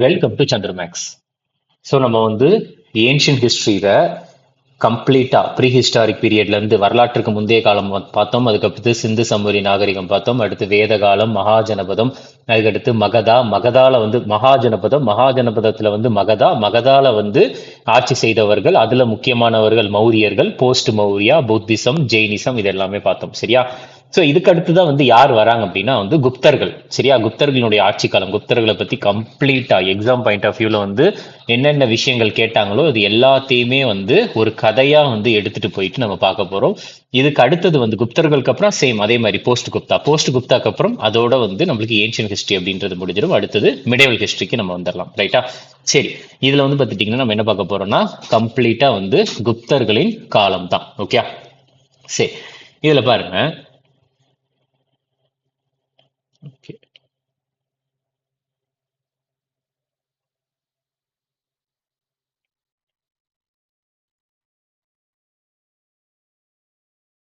Welcome to சந்திரமேக்ஸ். So நம்ம வந்து ancient ஹிஸ்ட்ரியில கம்ப்ளீட்டா ப்ரீ ஹிஸ்டாரிக் பீரியட்ல இருந்து வரலாற்றுக்கு முந்தைய காலம் பார்த்தோம். அதுக்கடுத்து சிந்து சமவெளி நாகரிகம் பார்த்தோம். அடுத்து வேத காலம், மகாஜனபதம், அதுக்கடுத்து மகதா, மகதால வந்து மகாஜனபதம், மகாஜனபதத்துல வந்து மகதா, மகதால வந்து ஆட்சி செய்தவர்கள், அதுல முக்கியமானவர்கள் மௌரியர்கள், போஸ்ட் மௌரியா, புத்திசம், ஜெயினிசம், இது எல்லாமே பார்த்தோம். சரியா? ஸோ இதுக்கு அடுத்துதான் வந்து யார் வராங்க அப்படின்னா வந்து குப்தர்கள். சரியா? குப்தர்களுடைய ஆட்சி காலம், குப்தர்களை பத்தி கம்ப்ளீட்டா எக்ஸாம் பாயிண்ட் ஆஃப் வியூல வந்து என்னென்ன விஷயங்கள் கேட்டாங்களோ அது எல்லாத்தையுமே வந்து ஒரு கதையா வந்து எடுத்துட்டு போயிட்டு நம்ம பார்க்க போறோம். இதுக்கு அடுத்தது வந்து குப்தர்களுக்கு அப்புறம் சேம் அதே மாதிரி போஸ்ட் குப்தாக்கு அப்புறம் அதோட வந்து நம்மளுக்கு ஏன்ஷியன் ஹிஸ்டரி அப்படின்றது முடிஞ்சிடும். அடுத்தது மிடேவல் ஹிஸ்டரிக்கு நம்ம வந்துடலாம். ரைட்டா? சரி, இதுல வந்து பார்த்துட்டீங்கன்னா நம்ம என்ன பார்க்க போறோம்னா கம்ப்ளீட்டா வந்து குப்தர்களின் காலம் தான். ஓகே, சரி, இதுல பாருங்க. ஓகே,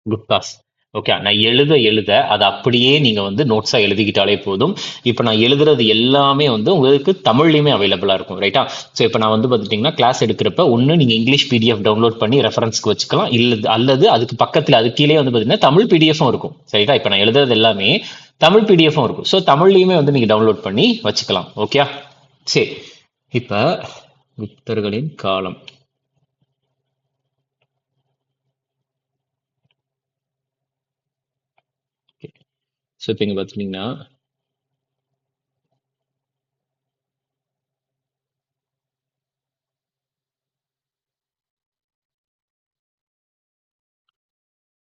குப்தாஸ். ஓகே, நான் எழுத அதை அப்படியே நீங்க வந்து நோட்ஸா எழுதிக்கிட்டாலே போதும். இப்போ நான் எழுதுறது எல்லாமே வந்து உங்களுக்கு தமிழ்லையுமே அவைலபிளா இருக்கும். ரைட்டா? ஸோ இப்போ நான் வந்து பார்த்துட்டிங்கன்னா கிளாஸ் எடுக்கிறப்ப ஒன்று நீங்கள் இங்கிலீஷ் பிடிஎஃப் டவுன்லோட் பண்ணி ரெஃபரன்ஸ்க்கு வச்சுக்கலாம், இல்லை அல்லது அதுக்கு பக்கத்தில் அது கீழே வந்து பார்த்தீங்கன்னா தமிழ் பிடிஎஃப்பும் இருக்கும். சரிதா? இப்போ நான் எழுதுறது எல்லாமே தமிழ் பிடிஎஃப்பும் இருக்கும். ஸோ தமிழ்லையுமே வந்து நீங்கள் டவுன்லோட் பண்ணி வச்சுக்கலாம். ஓகே, சரி. இப்போ குப்தர்களின் காலம். ஸோ இப்போ இங்கே பார்த்துட்டிங்கன்னா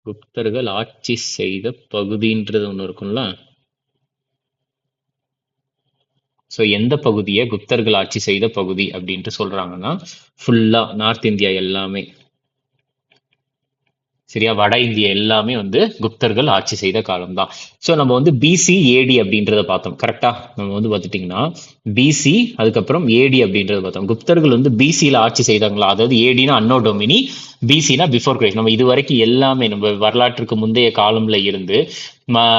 குப்தர்கள் ஆட்சி செய்த பகுதின்றது ஒன்று இருக்கும்ல. ஸோ எந்த பகுதியை குப்தர்கள் ஆட்சி செய்த பகுதி அப்படின்ட்டு சொல்றாங்கன்னா ஃபுல்லா நார்த் இந்தியா எல்லாமே. சரியா? வட இந்தியா எல்லாமே வந்து குப்தர்கள் ஆட்சி செய்த காலம் தான். ஸோ நம்ம வந்து பிசி ஏடி அப்படின்றத பார்த்தோம். கரெக்டா? நம்ம வந்து பார்த்துட்டிங்கன்னா பிசி அதுக்கப்புறம் ஏடி அப்படின்றத பார்த்தோம். குப்தர்கள் வந்து பிசியில் ஆட்சி செய்தாங்களா? அதாவது ஏடினா அன்னோ டொமினி, பிசினா பிஃபோர் கிரைஸ்ட். நம்ம இது வரைக்கும் எல்லாமே நம்ம வரலாற்றுக்கு முந்தைய காலம்ல இருந்து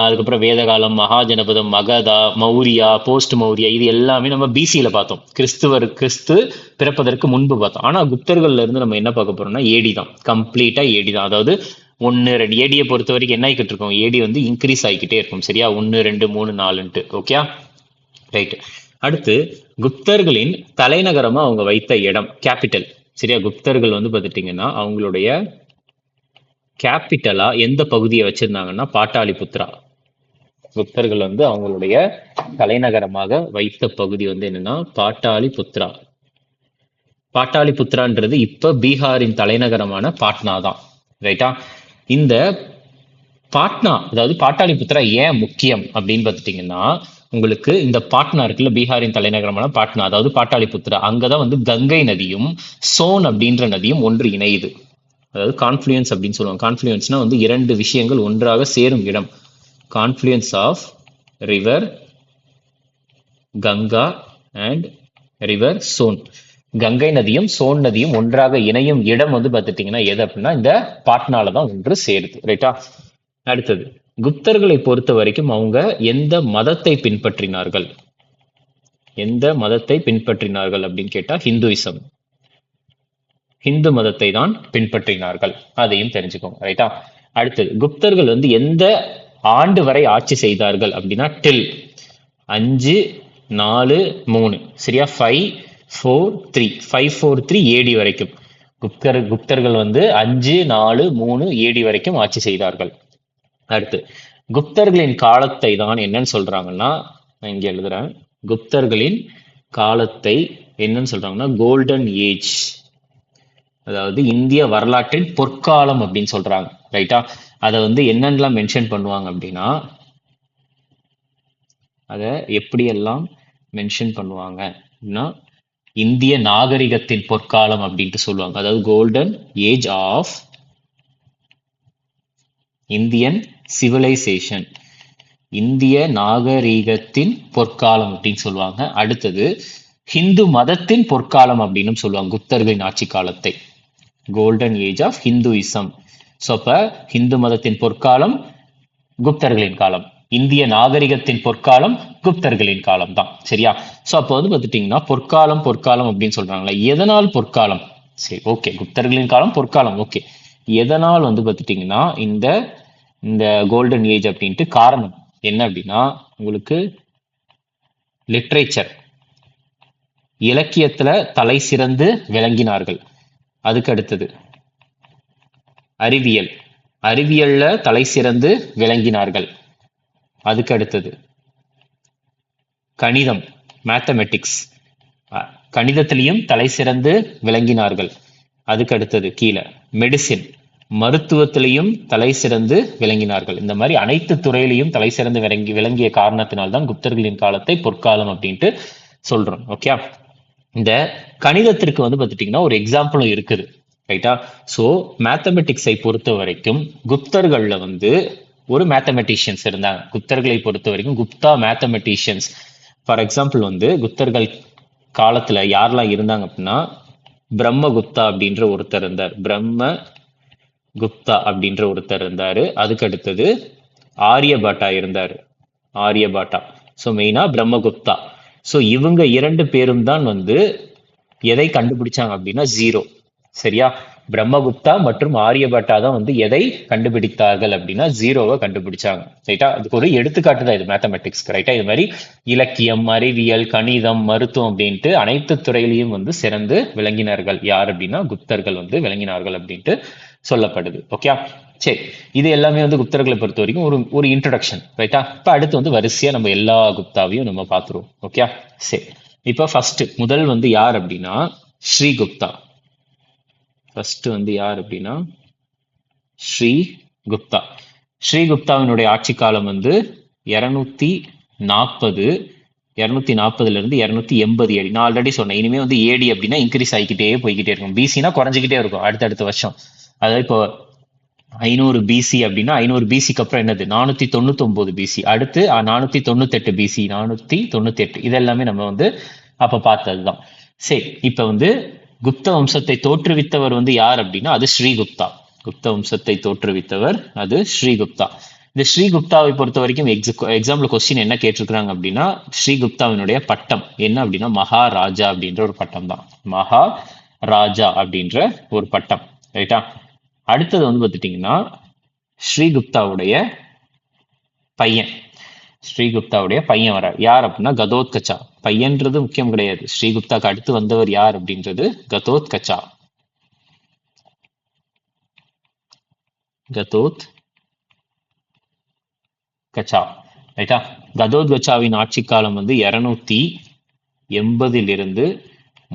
அதுக்கப்புறம் வேத காலம், மகாஜனபதம், மகதா, மௌரியா, போஸ்ட் மௌரியா, இது எல்லாமே நம்ம பிசியில பார்த்தோம். கிறிஸ்து பிறப்பதற்கு முன்பு பார்த்தோம். ஆனா குப்தர்கள்ல இருந்து நம்ம என்ன பார்க்க போறோம்னா ஏடி தான். கம்ப்ளீட்டா ஏடி தான். அதாவது 1 2 ஏடியை பொறுத்த வரைக்கும் என்ன ஆகிக்கிட்டு இருக்கும்? ஏடி வந்து இன்க்ரீஸ் ஆகிக்கிட்டே இருக்கும். சரியா? 1 2 3 4 ஓகே, ரைட். அடுத்து குப்தர்களின் தலைநகரமா அவங்க வைத்த இடம், கேபிட்டல். சரியா? குப்தர்கள் வந்து பார்த்துட்டீங்கன்னா அவங்களுடைய கேபிட்டலா எந்த பகுதியை வச்சிருந்தாங்கன்னா பாட்டாளிபுத்ரா. குப்தர்கள் வந்து அவங்களுடைய தலைநகரமாக வைத்த பகுதி வந்து என்னன்னா பாட்டாளிபுத்ரா. பாட்டாளிபுத்ரான்றது இப்ப பீகாரின் தலைநகரமான பாட்னா தான். ரைட்டா? இந்த பாட்னா, அதாவது பாட்டாளிபுத்ரா ஏன் முக்கியம் அப்படின்னு பார்த்துட்டீங்கன்னா உங்களுக்கு இந்த பாட்னா இருக்குல்ல, பீகாரின் தலைநகரமான பாட்னா, அதாவது பாட்டாளிபுத்ரா, அங்கதான் வந்து கங்கை நதியும் சோன் அப்படின்ற நதியும் ஒன்று இணையுது. அதாவது கான்ஃப்ளூயன்ஸ் அப்படின்னு சொல்லுவாங்க. கான்ஃப்ளூயன்ஸ்னா வந்து 2 விஷயங்கள் ஒன்றாக சேரும் இடம். Confluence of river Ganga and river Son. Gangai நதியும் சோன் நதியும் ஒன்றாக இணையும் இடம் வந்து பார்த்துட்டீங்கன்னா எது அப்படின்னா இந்த பாட்னால தான் ஒன்று சேருது. ரைட்டா? அடுத்தது குப்தர்களை பொறுத்த வரைக்கும் அவங்க எந்த மதத்தை பின்பற்றினார்கள்? எந்த மதத்தை பின்பற்றினார்கள் அப்படின்னு கேட்டா ஹிந்துயிசம். ஹிந்து மதத்தை தான் பின்பற்றினார்கள். அதையும் தெரிஞ்சுக்கோங்க. ரைட்டா? அடுத்தது குப்தர்கள் வந்து எந்த ஆண்டு வரை ஆட்சி செய்தார்கள் அப்படின்னா டில் 5 4 3. சரியா? 543 ஏடி வரைக்கும் குப்தர்கள் வந்து 5 4 3 ஏடி வரைக்கும் ஆட்சி செய்தார்கள். அடுத்து குப்தர்களின் காலத்தை தான் என்னன்னு சொல்றாங்கன்னா, நான் இங்க எழுதுறேன், குப்தர்களின் காலத்தை என்னன்னு சொல்றாங்கன்னா கோல்டன் ஏஜ், அதாவது இந்திய வரலாற்றின் பொற்காலம் அப்படின்னு சொல்றாங்க. ரைட்டா? அதை வந்து என்னென்னலாம் மென்ஷன் பண்ணுவாங்க அப்படின்னா, அதை எப்படியெல்லாம் மென்ஷன் பண்ணுவாங்க அப்படின்னா இந்திய நாகரிகத்தின் பொற்காலம் அப்படின்ட்டு சொல்லுவாங்க. அதாவது golden age of Indian civilisation, இந்திய நாகரீகத்தின் பொற்காலம் அப்படின்னு சொல்லுவாங்க. அடுத்தது ஹிந்து மதத்தின் பொற்காலம் அப்படின்னு சொல்லுவாங்க குப்தர்களின் ஆட்சி காலத்தை, golden age of Hinduism. So அப்ப ஹிந்து மதத்தின் பொற்காலம் குப்தர்களின் காலம். இந்திய நாகரிகத்தின் பொற்காலம் குப்தர்களின் காலம் தான். சரியா? சோ அப்போ வந்து பார்த்துட்டீங்கன்னா பொற்காலம் பொற்காலம் அப்படின்னு சொல்றாங்களே, எதனால் பொற்காலம்? சரி, ஓகே, குப்தர்களின் காலம் பொற்காலம், ஓகே. எதனால் வந்து பார்த்துட்டீங்கன்னா இந்த இந்த கோல்டன் ஏஜ் அப்படின்ட்டு காரணம் என்ன அப்படின்னா, உங்களுக்கு லிட்ரேச்சர், இலக்கியத்துல தலை சிறந்து விளங்கினார்கள். அதுக்கு அடுத்தது அறிவியல், அறிவியல்ல தலை சிறந்து விளங்கினார்கள். அதுக்கு அடுத்தது கணிதம், மேத்தமெட்டிக்ஸ், கணிதத்திலையும் தலை சிறந்து விளங்கினார்கள். அதுக்கு அடுத்தது கீழே மெடிசின், மருத்துவத்திலையும் தலை சிறந்து விளங்கினார்கள். இந்த மாதிரி அனைத்து துறையிலையும் தலை சிறந்து விளங்கிய காரணத்தினால்தான் குப்தர்களின் காலத்தை பொற்காலம் அப்படின்ட்டு சொல்றோம். ஓகே, இந்த கணிதத்திற்கு வந்து பார்த்துட்டீங்கன்னா ஒரு எக்ஸாம்பிளும் இருக்குது, ரைட்டா? ஸோ மேத்தமெட்டிக்ஸை பொறுத்த வரைக்கும் குப்தர்கள்ல வந்து ஒரு மேத்தமெட்டிஷியன்ஸ் இருந்தாங்க. குப்தர்களை பொறுத்த வரைக்கும் குப்தா மேத்தமெட்டிஷியன்ஸ். ஃபார் எக்ஸாம்பிள் வந்து குப்தர்கள் காலத்துல யாரெல்லாம் இருந்தாங்க அப்படின்னா, பிரம்மகுப்தா அப்படின்ற ஒருத்தர் இருந்தார். குப்தா அப்படின்ற ஒருத்தர் இருந்தாரு. அதுக்கு அடுத்தது ஆரியபாட்டா இருந்தாரு. ஆரியபாட்டா. ஸோ மெயினா பிரம்மகுப்தா. ஸோ இவங்க இரண்டு பேரும் தான் வந்து எதை கண்டுபிடிச்சாங்க அப்படின்னா ஜீரோ. சரியா? பிரம்மகுப்தா மற்றும் ஆரியபட்டா தான் வந்து எதை கண்டுபிடித்தார்கள் அப்படின்னா ஜீரோவை கண்டுபிடிச்சாங்க. ரைட்டா? அதுக்கு ஒரு எடுத்துக்காட்டு தான் இது மேத்தமெட்டிக்ஸ். ரைட்டா? இது மாதிரி இலக்கியம், அறிவியல், கணிதம், மருத்துவம் அப்படின்ட்டு அனைத்து துறையிலையும் வந்து சிறந்து விளங்கினார்கள். யார் அப்படின்னா குப்தர்கள் வந்து விளங்கினார்கள் அப்படின்ட்டு சொல்லப்படுது. ஓகே, சரி. இது எல்லாமே வந்து குப்தர்களை பொறுத்த வரைக்கும் ஒரு ஒரு இன்ட்ரடக்ஷன். ரைட்டா? இப்ப அடுத்து வந்து வரிசையா நம்ம எல்லா குப்தாவையும் நம்ம பார்த்துருவோம். ஓகே, சரி. இப்ப ஃபர்ஸ்ட் முதல் வந்து யார் அப்படின்னா ஸ்ரீகுப்தா. ஃபர்ஸ்ட் வந்து யார் அப்படின்னா ஸ்ரீகுப்தா. ஸ்ரீகுப்தாவினுடைய ஆட்சி காலம் வந்து 240 இருந்து 280 ஏடி. நான் ஆல்ரெடி சொன்னேன், இனிமே வந்து ஏடி அப்படின்னா இன்க்ரீஸ் ஆகிக்கிட்டே போய்கிட்டே இருக்கும். பிசினா குறைஞ்சிக்கிட்டே இருக்கும் அடுத்தடுத்த வருஷம். அதாவது இப்போ 500 பிசி அப்படின்னா 500 பிசிக்கு அப்புறம் என்னது 499 பிசி, அடுத்து 498 பிசி, 498. இதெல்லாமே நம்ம வந்து அப்ப பார்த்ததுதான். சரி, இப்ப வந்து குப்த வம்சத்தை தோற்றுவித்தவர் வந்து யார் அப்படின்னா அது ஸ்ரீகுப்தா. குப்த வம்சத்தை தோற்றுவித்தவர் அது ஸ்ரீகுப்தா. இந்த ஸ்ரீகுப்தாவை பொறுத்த வரைக்கும் எக்ஸாம்பிள் கொஸ்டின் என்ன கேட்டிருக்கிறாங்க அப்படின்னா, ஸ்ரீகுப்தாவினுடைய பட்டம் என்ன அப்படின்னா மகாராஜா அப்படின்ற ஒரு பட்டம் தான். மகாராஜா அப்படின்ற ஒரு பட்டம். ரைட்டா? அடுத்தது வந்து பார்த்துட்டீங்கன்னா ஸ்ரீகுப்தாவுடைய பையன். ஸ்ரீகுப்தாவுடைய பையன் வர யார் அப்படின்னா கதோத்கச்சா. பையன்றது முக்கியம் கிடையாது, ஸ்ரீகுப்தாக்கு அடுத்து வந்தவர் யார் அப்படின்றது கதோத்கச்சா. ரைட்டா? கதோத்கச்சாவின் ஆட்சி காலம் வந்து 280 இருந்து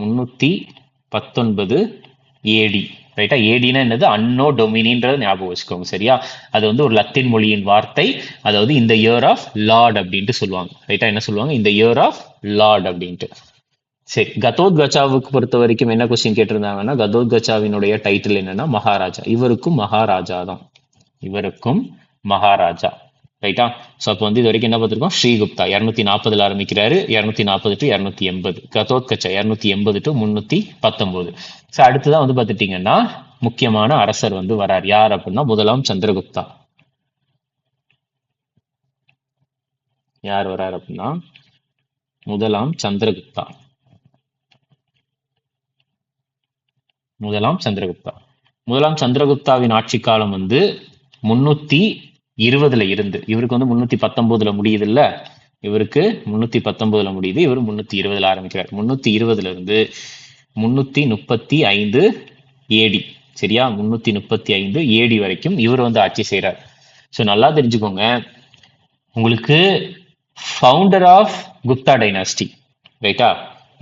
319 ஏடி. ரைட்டா? ஏடினா என்னது? அன்னோ டொமினின்ற ஞாபகம் வச்சுக்கோங்க. சரியா? அது வந்து ஒரு லத்தீன் மொழியின் வார்த்தை. அதாவது இந்த இயர் ஆஃப் லார்ட் அப்படின்ட்டு சொல்லுவாங்க. ரைட்டா? என்ன சொல்லுவாங்க? இந்த இயர் ஆஃப் லார்ட் அப்படின்ட்டு. சரி, கதோத்கச்சாவுக்கு பொறுத்த வரைக்கும் என்ன கொஸ்டின் கேட்டிருந்தாங்கன்னா, கதோத்கச்சாவினுடைய டைட்டில் என்னன்னா மகாராஜா. இவருக்கும் மகாராஜா தான். இவருக்கும் மகாராஜா. ரைட்டா? ஸோ அப்போ வந்து இது வரைக்கும் என்ன பார்த்துருக்கோம்? ஸ்ரீகுப்தா 240 ஆரம்பிக்கிறாரு, 240 டு 280. கதோத்கச்சா 280 டு 319. ஸோ அடுத்துதான் வந்து பார்த்துட்டீங்கன்னா முக்கியமான அரசர் வந்து வரார். யார் அப்படின்னா முதலாம் சந்திரகுப்தா. யார் வரார் அப்படின்னா முதலாம் சந்திரகுப்தா. முதலாம் சந்திரகுப்தா. முதலாம் சந்திரகுப்தாவின் ஆட்சி காலம் வந்து 320 இருந்து, இவருக்கு வந்து 319 முடியுது இல்ல, இவருக்கு 319 முடியுது, இவர் 320 ஆரம்பிக்கிறார். 320 இருந்து 335 ஏடி. சரியா? 335 ஏடி வரைக்கும் இவர் வந்து ஆட்சி செய்யறார். ஸோ நல்லா தெரிஞ்சுக்கோங்க, உங்களுக்கு ஃபவுண்டர் ஆஃப் குப்தா டைனாஸ்டி. ரைட்டா?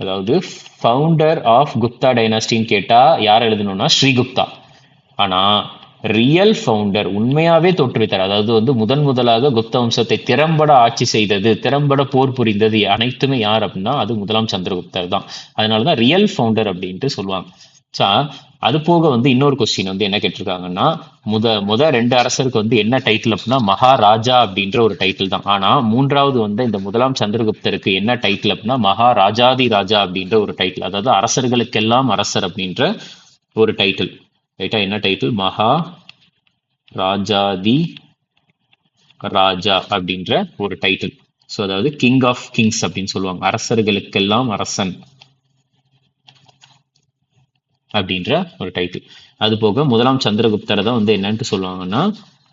அதாவது ஃபவுண்டர் ஆஃப் குப்தா டைனாஸ்டின்னு கேட்டா யார் எழுதணும்னா ஸ்ரீகுப்தா. ஆனா ரியல் ஃபவுண்டர், உண்மையாவே தோற்றுவித்தார், அதாவது வந்து முதலாக குப்த வம்சத்தை திறம்பட ஆட்சி செய்தது, திறம்பட போர் புரிந்தது அனைத்துமே யார் அப்படின்னா அது முதலாம் சந்திரகுப்தர் தான். அதனாலதான் ரியல் ஃபவுண்டர் அப்படின்ட்டு சொல்லுவாங்க. அது போக வந்து இன்னொரு கொஸ்டின் வந்து என்ன கேட்டிருக்காங்கன்னா, முத ரெண்டு அரசருக்கு வந்து என்ன டைட்டில் அப்படின்னா மகாராஜா அப்படின்ற ஒரு டைட்டில் தான். ஆனா மூன்றாவது வந்து இந்த முதலாம் சந்திரகுப்தருக்கு என்ன டைட்டில் அப்படின்னா மகாராஜாதி ராஜா அப்படின்ற ஒரு டைட்டில், அதாவது அரசர்களுக்கெல்லாம் அரசர் அப்படின்ற ஒரு டைட்டில். ரைட்டா? என்ன டைட்டில்? மகா ராஜாதி ராஜா அப்படின்ற ஒரு டைட்டில். ஸோ அதாவது கிங் ஆஃப் கிங்ஸ் அப்படின்னு சொல்லுவாங்க, அரசர்களுக்கெல்லாம் அரசன் அப்படின்ற ஒரு டைட்டில். அது போக முதலாம் சந்திரகுப்தரை தான் வந்து என்னன்ட்டு சொல்லுவாங்கன்னா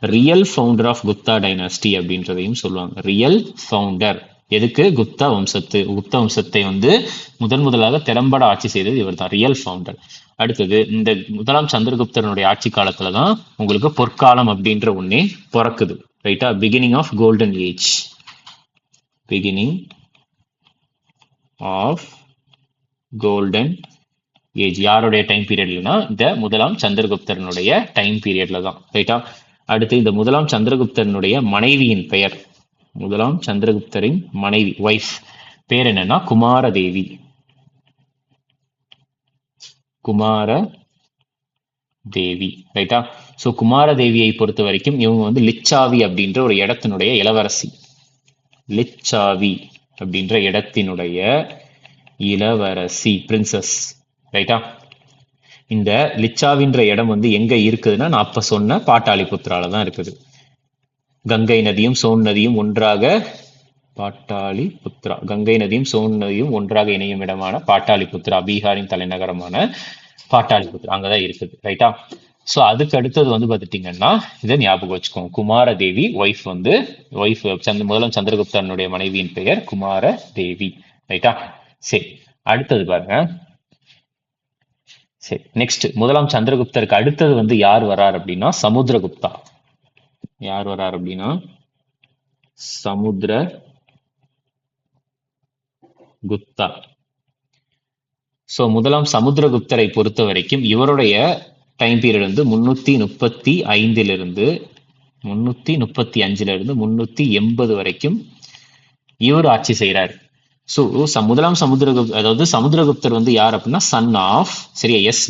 real founder of Gupta dynasty அப்படின்றதையும் சொல்லுவாங்க. ரியல் ஃபவுண்டர் எதுக்கு? குப்தா வம்சத்தை வந்து முதலாக திறம்பட ஆட்சி செய்தது இவர் தான், ரியல் ஃபவுண்டர். அடுத்தது இந்த முதலாம் சந்திரகுப்தரனுடைய ஆட்சி காலத்துல தான் உங்களுக்கு பொற்காலம் அப்படின்ற ஒன்னே பிறக்குது. ரைட்டா? Beginning of golden age. Beginning of golden age யாருடைய டைம் பீரியட்லனா இந்த முதலாம் சந்திரகுப்தரனுடைய டைம் பீரியட்ல தான். ரைட்டா? அடுத்து இந்த முதலாம் சந்திரகுப்தரனுடைய மனைவியின் பெயர், முதலாம் சந்திரகுப்தரின் மனைவி வைஃப் பேர் என்னன்னா குமாரதேவி. குமாரதேவி. ரைட்டா? ஸோ குமாரதேவியை பொறுத்த வரைக்கும் இவங்க வந்து லிச்சாவி அப்படின்ற ஒரு இடத்தினுடைய இளவரசி. லிச்சாவி அப்படின்ற இடத்தினுடைய இளவரசி, பிரின்சஸ். ரைட்டா? இந்த லிச்சாவின்ற இடம் வந்து எங்க இருக்குதுன்னா நான் அப்ப சொன்ன பாட்டாளிபுத்ரால தான் இருக்குது. கங்கை நதியும் சோன் நதியும் ஒன்றாக பாட்டாளிபுத்ரா, கங்கை நதியும் சோன் நதியும் ஒன்றாக இணையும் இடமான பாட்டாளிபுத்ரா, பீகாரின் தலைநகரமான பாட்டாளிபுத்ரா அங்கதான் இருக்குது. ரைட்டா? ஸோ அதுக்கு அடுத்தது வந்து பார்த்துட்டீங்கன்னா இதை ஞாபகம் வச்சுக்கோங்க, குமாரதேவி ஒய்ஃப் வந்து முதலாம் சந்திரகுப்தனுடைய மனைவியின் பெயர் குமாரதேவி. ரைட்டா? சரி, அடுத்தது பாருங்க. சரி, நெக்ஸ்ட் முதலாம் சந்திரகுப்தருக்கு அடுத்தது வந்து யார் வரார் அப்படின்னா சமுத்திரகுப்தா. யார் வரார் அப்படின்னா சமுத்திரகுப்தா. சோ முதலாம் சமுத்திரகுப்தரை பொறுத்த வரைக்கும் இவருடைய டைம் பீரியட் வந்து 335 இருந்து 380 வரைக்கும் இவர் ஆட்சி செய்யறாரு. ஸோ முதலாம் சமுத்திரகுப்தர் வந்து யார் அப்படின்னா சன் ஆஃப், சரியா, எஸ்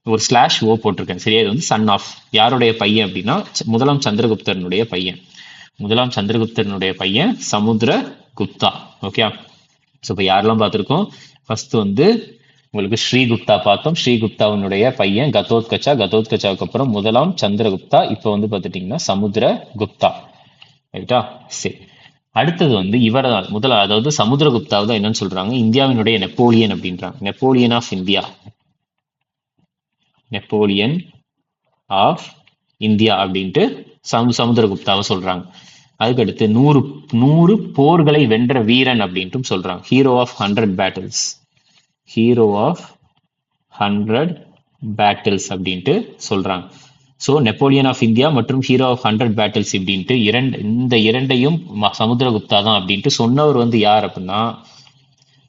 ஒரு ஸ்லாஷ் ஓ போட்டிருக்கேன், சரியா, இது வந்து சன் ஆஃப் யாருடைய பையன் அப்படின்னா முதலாம் சந்திரகுப்தரனுடைய பையன். முதலாம் சந்திரகுப்தரனுடைய பையன் சமுத்திரகுப்தா. ஓகே, ஸோ இப்போ யாரெல்லாம் பார்த்துருக்கோம்? ஃபர்ஸ்ட் வந்து உங்களுக்கு ஸ்ரீகுப்தா பார்த்தோம். ஸ்ரீகுப்தாவினுடைய பையன் கதோத்கச்சாவுக்கு அப்புறம் முதலாம் சந்திரகுப்தா. இப்போ வந்து பார்த்துட்டீங்கன்னா சமுத்திரகுப்தா. ரைட்டா? சரி, அடுத்தது வந்து இவர் அதாவது சமுத்திரகுப்தாவை தான் என்னன்னு சொல்றாங்க, இந்தியாவினுடைய நெப்போலியன் அப்படின்றாங்க. Napoleon of India, Napoleon of India அப்படின்ட்டு சமுத்திரகுப்தாவை சொல்றாங்க. அதுக்கடுத்து 100 போர்களை வென்ற வீரன் அப்படின்ட்டும் சொல்றாங்க. Hero of 100 battles, hero of 100 battles அப்படின்ட்டு சொல்றாங்க. ஸோ நெப்போலியன் ஆஃப் இந்தியா மற்றும் ஹீரோ ஆஃப் 100 பேட்டில்ஸ் அப்படின்ட்டு இந்த இரண்டையும் சமுத்திரகுப்தா தான் அப்படின்ட்டு சொன்னவர் வந்து யார் அப்படின்னா,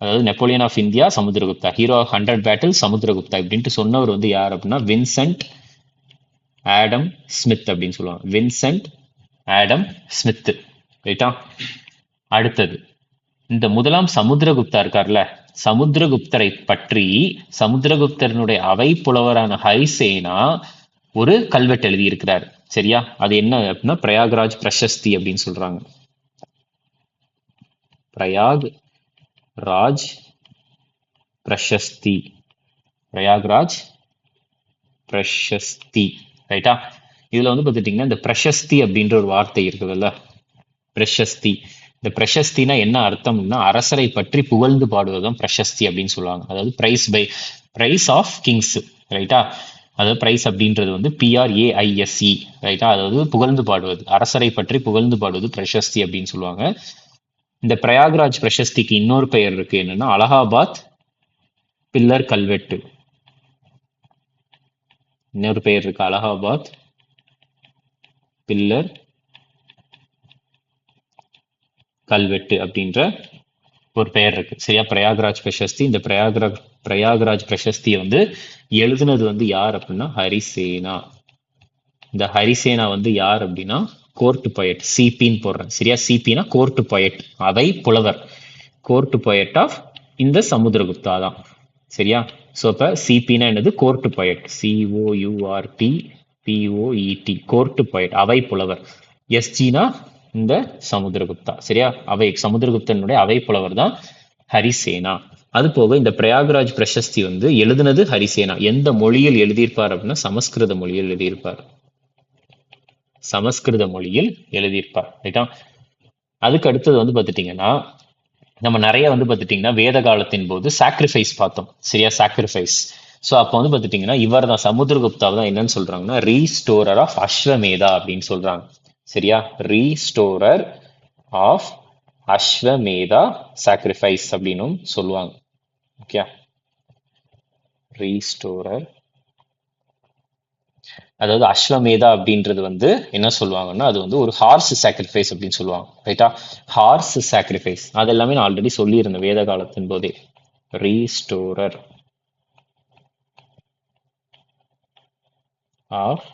அதாவது Napoleon of India Samudragupta, hero of 100 battles Samudragupta இப்படின்ட்டு சொன்னவர் வந்து யார் அப்படின்னா வின்சென்ட் ஆடம் ஸ்மித் அப்படின்னு சொல்லுவாங்க. Vincent Adam Smith. ரைட்டா? அடுத்தது இந்த முதலாம் சமுத்திரகுப்தா இருக்கார்ல, சமுத்திரகுப்தரை பற்றி சமுத்திரகுப்தரனுடைய அவை புலவரான ஹரிசேனா ஒரு கல்வெட்டு எழுதி இருக்கிறார். சரியா? அது என்ன அப்படின்னா பிரயாக்ராஜ் பிரசஸ்தி அப்படின்னு சொல்றாங்க. பிரயாக்ராஜ் பிரசஸ்தி, பிரயாக்ராஜ் பிரசஸ்தி. ரைட்டா? இதுல வந்து பார்த்துட்டீங்கன்னா இந்த பிரசஸ்தி அப்படின்ற ஒரு வார்த்தை இருக்குதுல்ல, பிரசஸ்தி. இந்த பிரசஸ்தினா என்ன அர்த்தம்னா அரசரை பற்றி புகழ்ந்து பாடுவதுதான் பிரசஸ்தி அப்படின்னு சொல்லுவாங்க. அதாவது பிரைஸ் ஆஃப் கிங்ஸ். ரைட்டா? அதாவது பிரைஸ் அப்படின்றது வந்து PRAISE. ரைட்டா? அதாவது புகழ்ந்து பாடுவது, அரசரை பற்றி புகழ்ந்து பாடுவது பிரசஸ்தி அப்படின்னு சொல்லுவாங்க. இந்த பிரயாக்ராஜ் பிரசஸ்திக்கு இன்னொரு பெயர் இருக்கு, என்னன்னா அலகாபாத் பில்லர் கல்வெட்டு. இன்னொரு பெயர் இருக்கு, அலகாபாத் பில்லர் கல்வெட்டு அப்படின்ற ஒரு பெயர் இருக்கு. சரியா? பிரயாக்ராஜ் பிரசஸ்தி. இந்த பிரயாக்ராஜ் பிரசஸ்தியை வந்து எழுதுனது வந்து யார் அப்படின்னா ஹரிசேனா. இந்த ஹரிசேனா வந்து யார் அப்படின்னா கோர்ட் பொயட், சிபின்னு போடுறேன். சரியா? சிபினா கோர்ட் பொயட், அவை புலவர், கோர்ட் பொயட் ஆஃப் இந்த சமுத்திரகுப்தா தான். சரியா? ஸோ இப்போ சிபினா என்னது? Court poet, COURTPOET, court poet, அவை புலவர். எஸ்ஜினா இந்த சமுத்திரகுப்தா. சரியா? சமுத்திரகுப்தனுடைய அவை புலவர் தான் ஹரிசேனா. அது போக இந்த பிரயாக்ராஜ் பிரசஸ்தி வந்து எழுதுனது ஹரிசேனா. எந்த மொழியில் எழுதியிருப்பார் அப்படின்னா சமஸ்கிருத மொழியில் எழுதியிருப்பார். சமஸ்கிருத மொழியில் எழுதியிருப்பார். ரைட்டா? அதுக்கு அடுத்தது வந்து பார்த்துட்டிங்கன்னா நம்ம நிறைய வந்து பார்த்துட்டிங்கன்னா வேத காலத்தின் போது சாக்ரிஃபைஸ் பார்த்தோம். சரியா? சாக்ரிஃபைஸ். ஸோ அப்போ வந்து பார்த்துட்டிங்கன்னா இவர் தான் சமுத்திரகுப்தாவை தான் என்னன்னு சொல்றாங்கன்னா ரீஸ்டோரர் ஆஃப் அஸ்வமேதா அப்படின்னு சொல்றாங்க. சரியா? ரீஸ்டோரர் ஆஃப் அஸ்வமேதா சாக்ரிஃபைஸ் அப்படின்னும் சொல்லுவாங்க. Okay, restorer. அதாவது அஸ்வமேதா அப்படின்றது வந்து என்ன சொல்லுவாங்கன்னா அது வந்து ஒரு ஹார்ஸ் சாக்ரிஃபைஸ் அப்படின்னு சொல்லுவாங்க. ரைட்டா? ஹார்ஸ் சாக்ரிஃபைஸ் அது எல்லாமே நான் ஆல்ரெடி சொல்லியிருந்தேன் வேத காலத்தின் போதே. ரீஸ்டோரர் ஆஃப்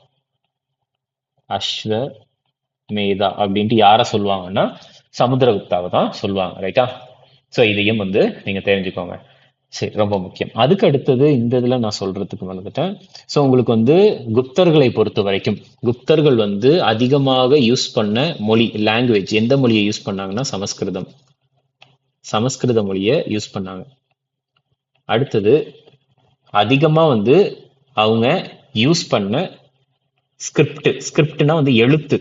அஸ்வமேதா அப்படின்ட்டு யாரை சொல்லுவாங்கன்னா சமுத்திரகுப்தாவை தான் சொல்லுவாங்க. ரைட்டா? ஸோ இதையும் வந்து நீங்க தெரிஞ்சுக்கோங்க. சரி, ரொம்ப முக்கியம். அதுக்கு அடுத்தது இந்த இதில் நான் சொல்றதுக்கு வந்துட்டேன். ஸோ உங்களுக்கு வந்து குப்தர்களை பொறுத்த வரைக்கும் குப்தர்கள் வந்து அதிகமாக யூஸ் பண்ண மொழி லாங்குவேஜ் எந்த மொழியை யூஸ் பண்ணாங்கன்னா சமஸ்கிருதம். சமஸ்கிருத மொழியை யூஸ் பண்ணாங்க. அடுத்தது அதிகமா வந்து அவங்க யூஸ் பண்ண ஸ்கிரிப்ட்னா வந்து எழுத்து.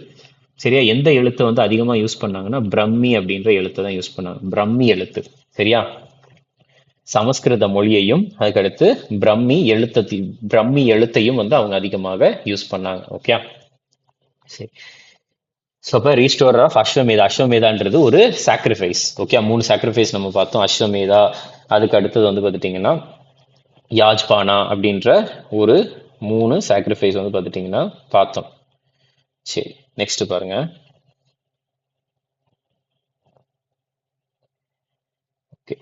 சரியா? எந்த எழுத்தை வந்து அதிகமா யூஸ் பண்ணாங்கன்னா பிரம்மி அப்படின்ற எழுத்தை தான் யூஸ் பண்ணாங்க. பிரம்மி எழுத்து. சரியா? சமஸ்கிருத மொழியையும் அதுக்கடுத்து பிரம்மி எழுத்தையும் வந்து அவங்க அதிகமாக யூஸ் பண்ணாங்க. ஓகே, சரி. ஸோ அப்போ ரீஸ்டோரர் ஆஃப் அஸ்வமேதா. அஸ்வமேதான்றது ஒரு சாக்ரிஃபைஸ். ஓகே, 3 சாக்ரிஃபைஸ் நம்ம பார்த்தோம். அஸ்வமேதா, அதுக்கு அடுத்தது வந்து பார்த்துட்டிங்கன்னா யாஜ்பானா அப்படின்ற ஒரு 3 சாக்ரிஃபைஸ் வந்து பார்த்துட்டிங்கன்னா பார்த்தோம். சரி, நெக்ஸ்ட் பாருங்க. ஓகே,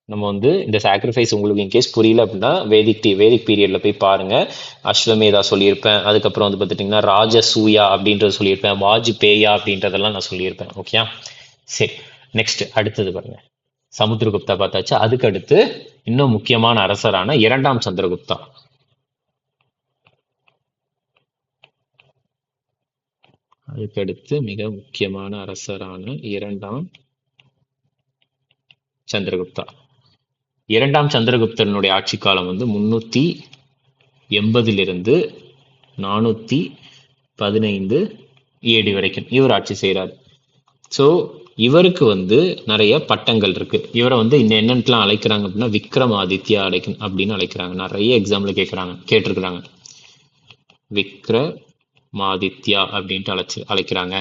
நம்ம வந்து இந்த சாக்ரிஃபைஸ் உங்களுக்கு இன்கேஸ் புரியல அப்படின்னா வேதிக் பீரியட்ல போய் பாருங்க. அஸ்வமேதா சொல்லியிருப்பேன். அதுக்கப்புறம் வந்து பார்த்துட்டிங்கன்னா ராஜசூயா அப்படின்றத சொல்லியிருப்பேன். வாஜ்பேயா அப்படின்றதெல்லாம் நான் சொல்லியிருப்பேன். ஓகே, சரி. நெக்ஸ்ட் அடுத்தது பாருங்க. சமுத்திரகுப்தா பார்த்தாச்சு. அதுக்கு அடுத்து இன்னும் முக்கியமான அரசரான 2ஆம் சந்திரகுப்தா. அதுக்கடுத்து மிக முக்கியமான அரசரான 2ஆம் சந்திரகுப்தா. 2ஆம் சந்திரகுப்தனுடைய ஆட்சி காலம் வந்து 380 415 AD வரைக்கும் இவர் ஆட்சி செய்கிறார். ஸோ இவருக்கு வந்து நிறைய பட்டங்கள் இருக்கு. இவரை வந்து என்னென்னலாம் அழைக்கிறாங்க அப்படின்னா விக்ரமாதித்யா அப்படின்னு அழைக்கிறாங்க. நிறைய எக்ஸாம்பிள் கேட்டிருக்கிறாங்க. விக்ரமாதித்யா அப்படின்ட்டு அழைக்கிறாங்க.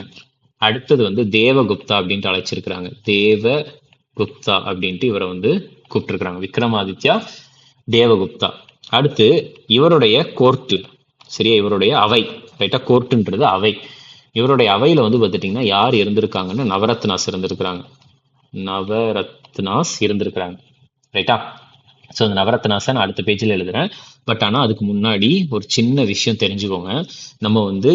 அடுத்தது வந்து தேவகுப்தா அப்படின்ட்டு அழைச்சிருக்கிறாங்க. தேவகுப்தா அப்படின்ட்டு இவரை வந்து கூப்பிட்டுருக்கிறாங்க. விக்ரமாதித்யா, தேவகுப்தா. அடுத்து இவருடைய கோர்ட்டு. சரியா? இவருடைய அவை. ரைட்டா? கோர்ட்டுன்றது அவை. இவருடைய அவையில வந்து பார்த்துட்டிங்கன்னா யார் இருந்திருக்காங்கன்னா நவரத்னாஸ் இருந்திருக்கிறாங்க. நவரத்னாஸ் இருந்திருக்கிறாங்க. ரைட்டா? ஸோ அந்த நவரத்னாஸை நான் அடுத்த பேஜில் எழுதுறேன். பட் ஆனால் அதுக்கு முன்னாடி ஒரு சின்ன விஷயம் தெரிஞ்சுக்கோங்க. நம்ம வந்து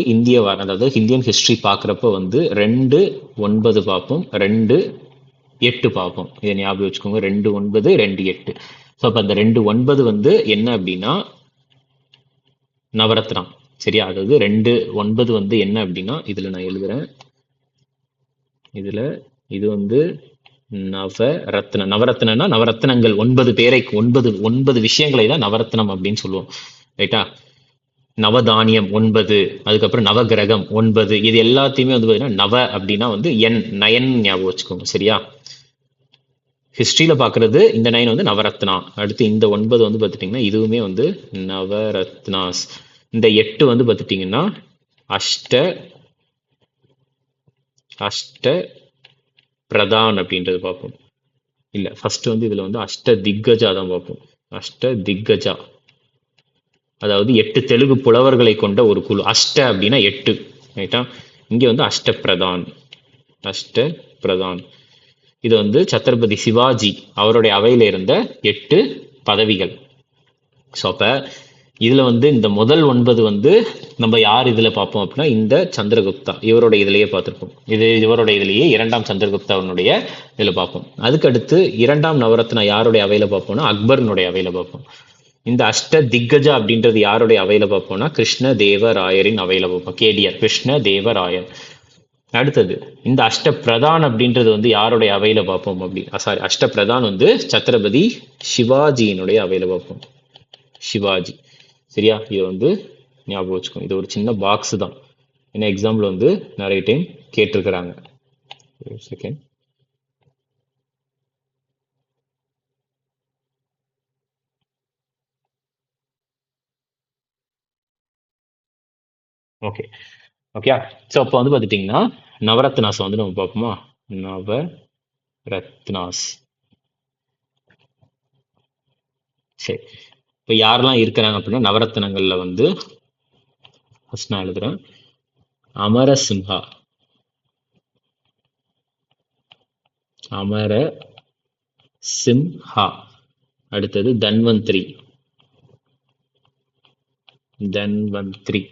அதாவது இந்தியன் ஹிஸ்ட்ரி பார்க்குறப்ப வந்து 2-9 பார்ப்போம், 2-8 பார்ப்போம். இதை ஞாபகம் வச்சுக்கோங்க. 2-9, 2-8. ஸோ அப்போ அந்த 2-9 வந்து என்ன அப்படின்னா நவரத்னா. சரியா? அதாவது 2-9 வந்து என்ன அப்படின்னா இதில் நான் எழுதுறேன். இதில் இது வந்து நவரத்னா நவரத்னங்கள் 9 பேரை 9 விஷயங்களை தான் நவரத்னம் அப்படின்னு சொல்லுவோம். ரைட்டா? நவதானியம் 9, அதுக்கப்புறம் நவகிரகம் 9, இது எல்லாத்தையுமே வந்து பார்த்தீங்கன்னா நவ அப்படின்னா வந்து நயன் ஞாபகம் வச்சுக்கோங்க. சரியா? ஹிஸ்டரியில பார்க்கறது இந்த 9 வந்து நவரத்னா. அடுத்து இந்த 9 வந்து பார்த்துட்டிங்கன்னா இதுவுமே வந்து நவரத்னாஸ். இந்த 8 வந்து பார்த்துட்டிங்கன்னா அஷ்ட பிரதான் அப்படின்றது பார்ப்போம். இல்லை, ஃபர்ஸ்ட் வந்து இதில் வந்து அஷ்ட திக்கஜா தான் பார்ப்போம். அஷ்ட திக்கஜா அதாவது 8 தெலுங்கு புலவர்களை கொண்ட ஒரு குழு. அஷ்ட அப்படின்னா 8. ரைட்டா? இங்கே வந்து அஷ்ட பிரதான். இது வந்து சத்ரபதி சிவாஜி அவருடைய அவையில இருந்த 8 பதவிகள். ஸோ அப்போ இதுல வந்து இந்த முதல் 9 வந்து நம்ம யார் இதுல பார்ப்போம் அப்படின்னா இந்த சந்திரகுப்தா இவரோட இதுலயே பார்த்துருப்போம். இவரோட இதுலயே 2ஆம் சந்திரகுப்தாவுடைய இதுல பார்ப்போம். அதுக்கடுத்து 2ஆம் நவரத்னா யாருடைய அவையில பார்ப்போம்னா அக்பர்னுடைய அவையில பார்ப்போம். இந்த அஷ்ட திக்கஜா அப்படின்றது யாருடைய அவையில பார்ப்போம்னா கிருஷ்ண தேவராயரின் அவையில பார்ப்போம். கேடிஆர் கிருஷ்ண தேவராயர். அடுத்தது இந்த அஷ்ட பிரதான் அப்படின்றது வந்து யாருடைய அவையில பார்ப்போம் அஷ்ட பிரதான் வந்து சத்ரபதி சிவாஜியினுடைய அவையில பார்ப்போம். சிவாஜி. சரியா? இது வந்து ஞாபகம் வச்சுக்கோங்க. இது ஒரு சின்ன பாக்ஸ் தான். ஏன்னா எக்ஸாம்பிள் வந்து நிறைய டைம் கேட்டிருக்கிறாங்க. செகண்ட். Okay okay. ஸோ அப்போ வந்து பார்த்துட்டிங்கன்னா நவரத்னாஸ் வந்து நம்ம பார்ப்போமா. நவரத்னாஸ். சரி, இப்போ யாரெல்லாம் இருக்கிறாங்க அப்படின்னா நவரத்னங்கள்ல வந்து ஃபர்ஸ்ட் நான் எழுதுறேன். அமரசிம்ஹா. அமர சிம்ஹா. அடுத்தது தன்வந்திரி. தன்வந்திரி.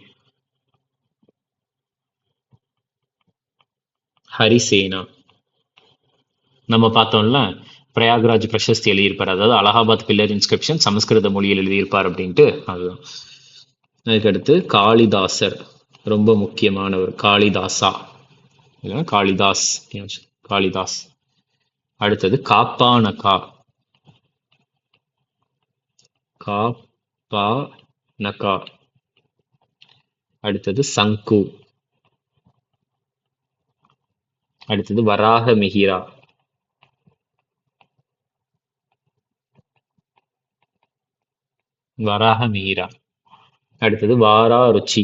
ஹரிசேனா. நம்ம பார்த்தோம்ல பிரயாக்ராஜ் பிரசஸ்தி எழுதியிருப்பார், அதாவது அலகாபாத் பில்லர் இன்ஸ்கிரிப்ஷன் சமஸ்கிருத மொழியில் எழுதியிருப்பார் அப்படின்ட்டு. அதுதான். அதுக்கடுத்து காளிதாசர், ரொம்ப முக்கியமானவர். காளிதாசா இல்லைன்னா காளிதாஸ். காளிதாஸ். அடுத்தது காப்பானகா. காப்பானகா. அடுத்தது சங்கு. அடுத்தது வராக மிகிரா. வராக மிகிரா. அடுத்தது வாரா ருச்சி.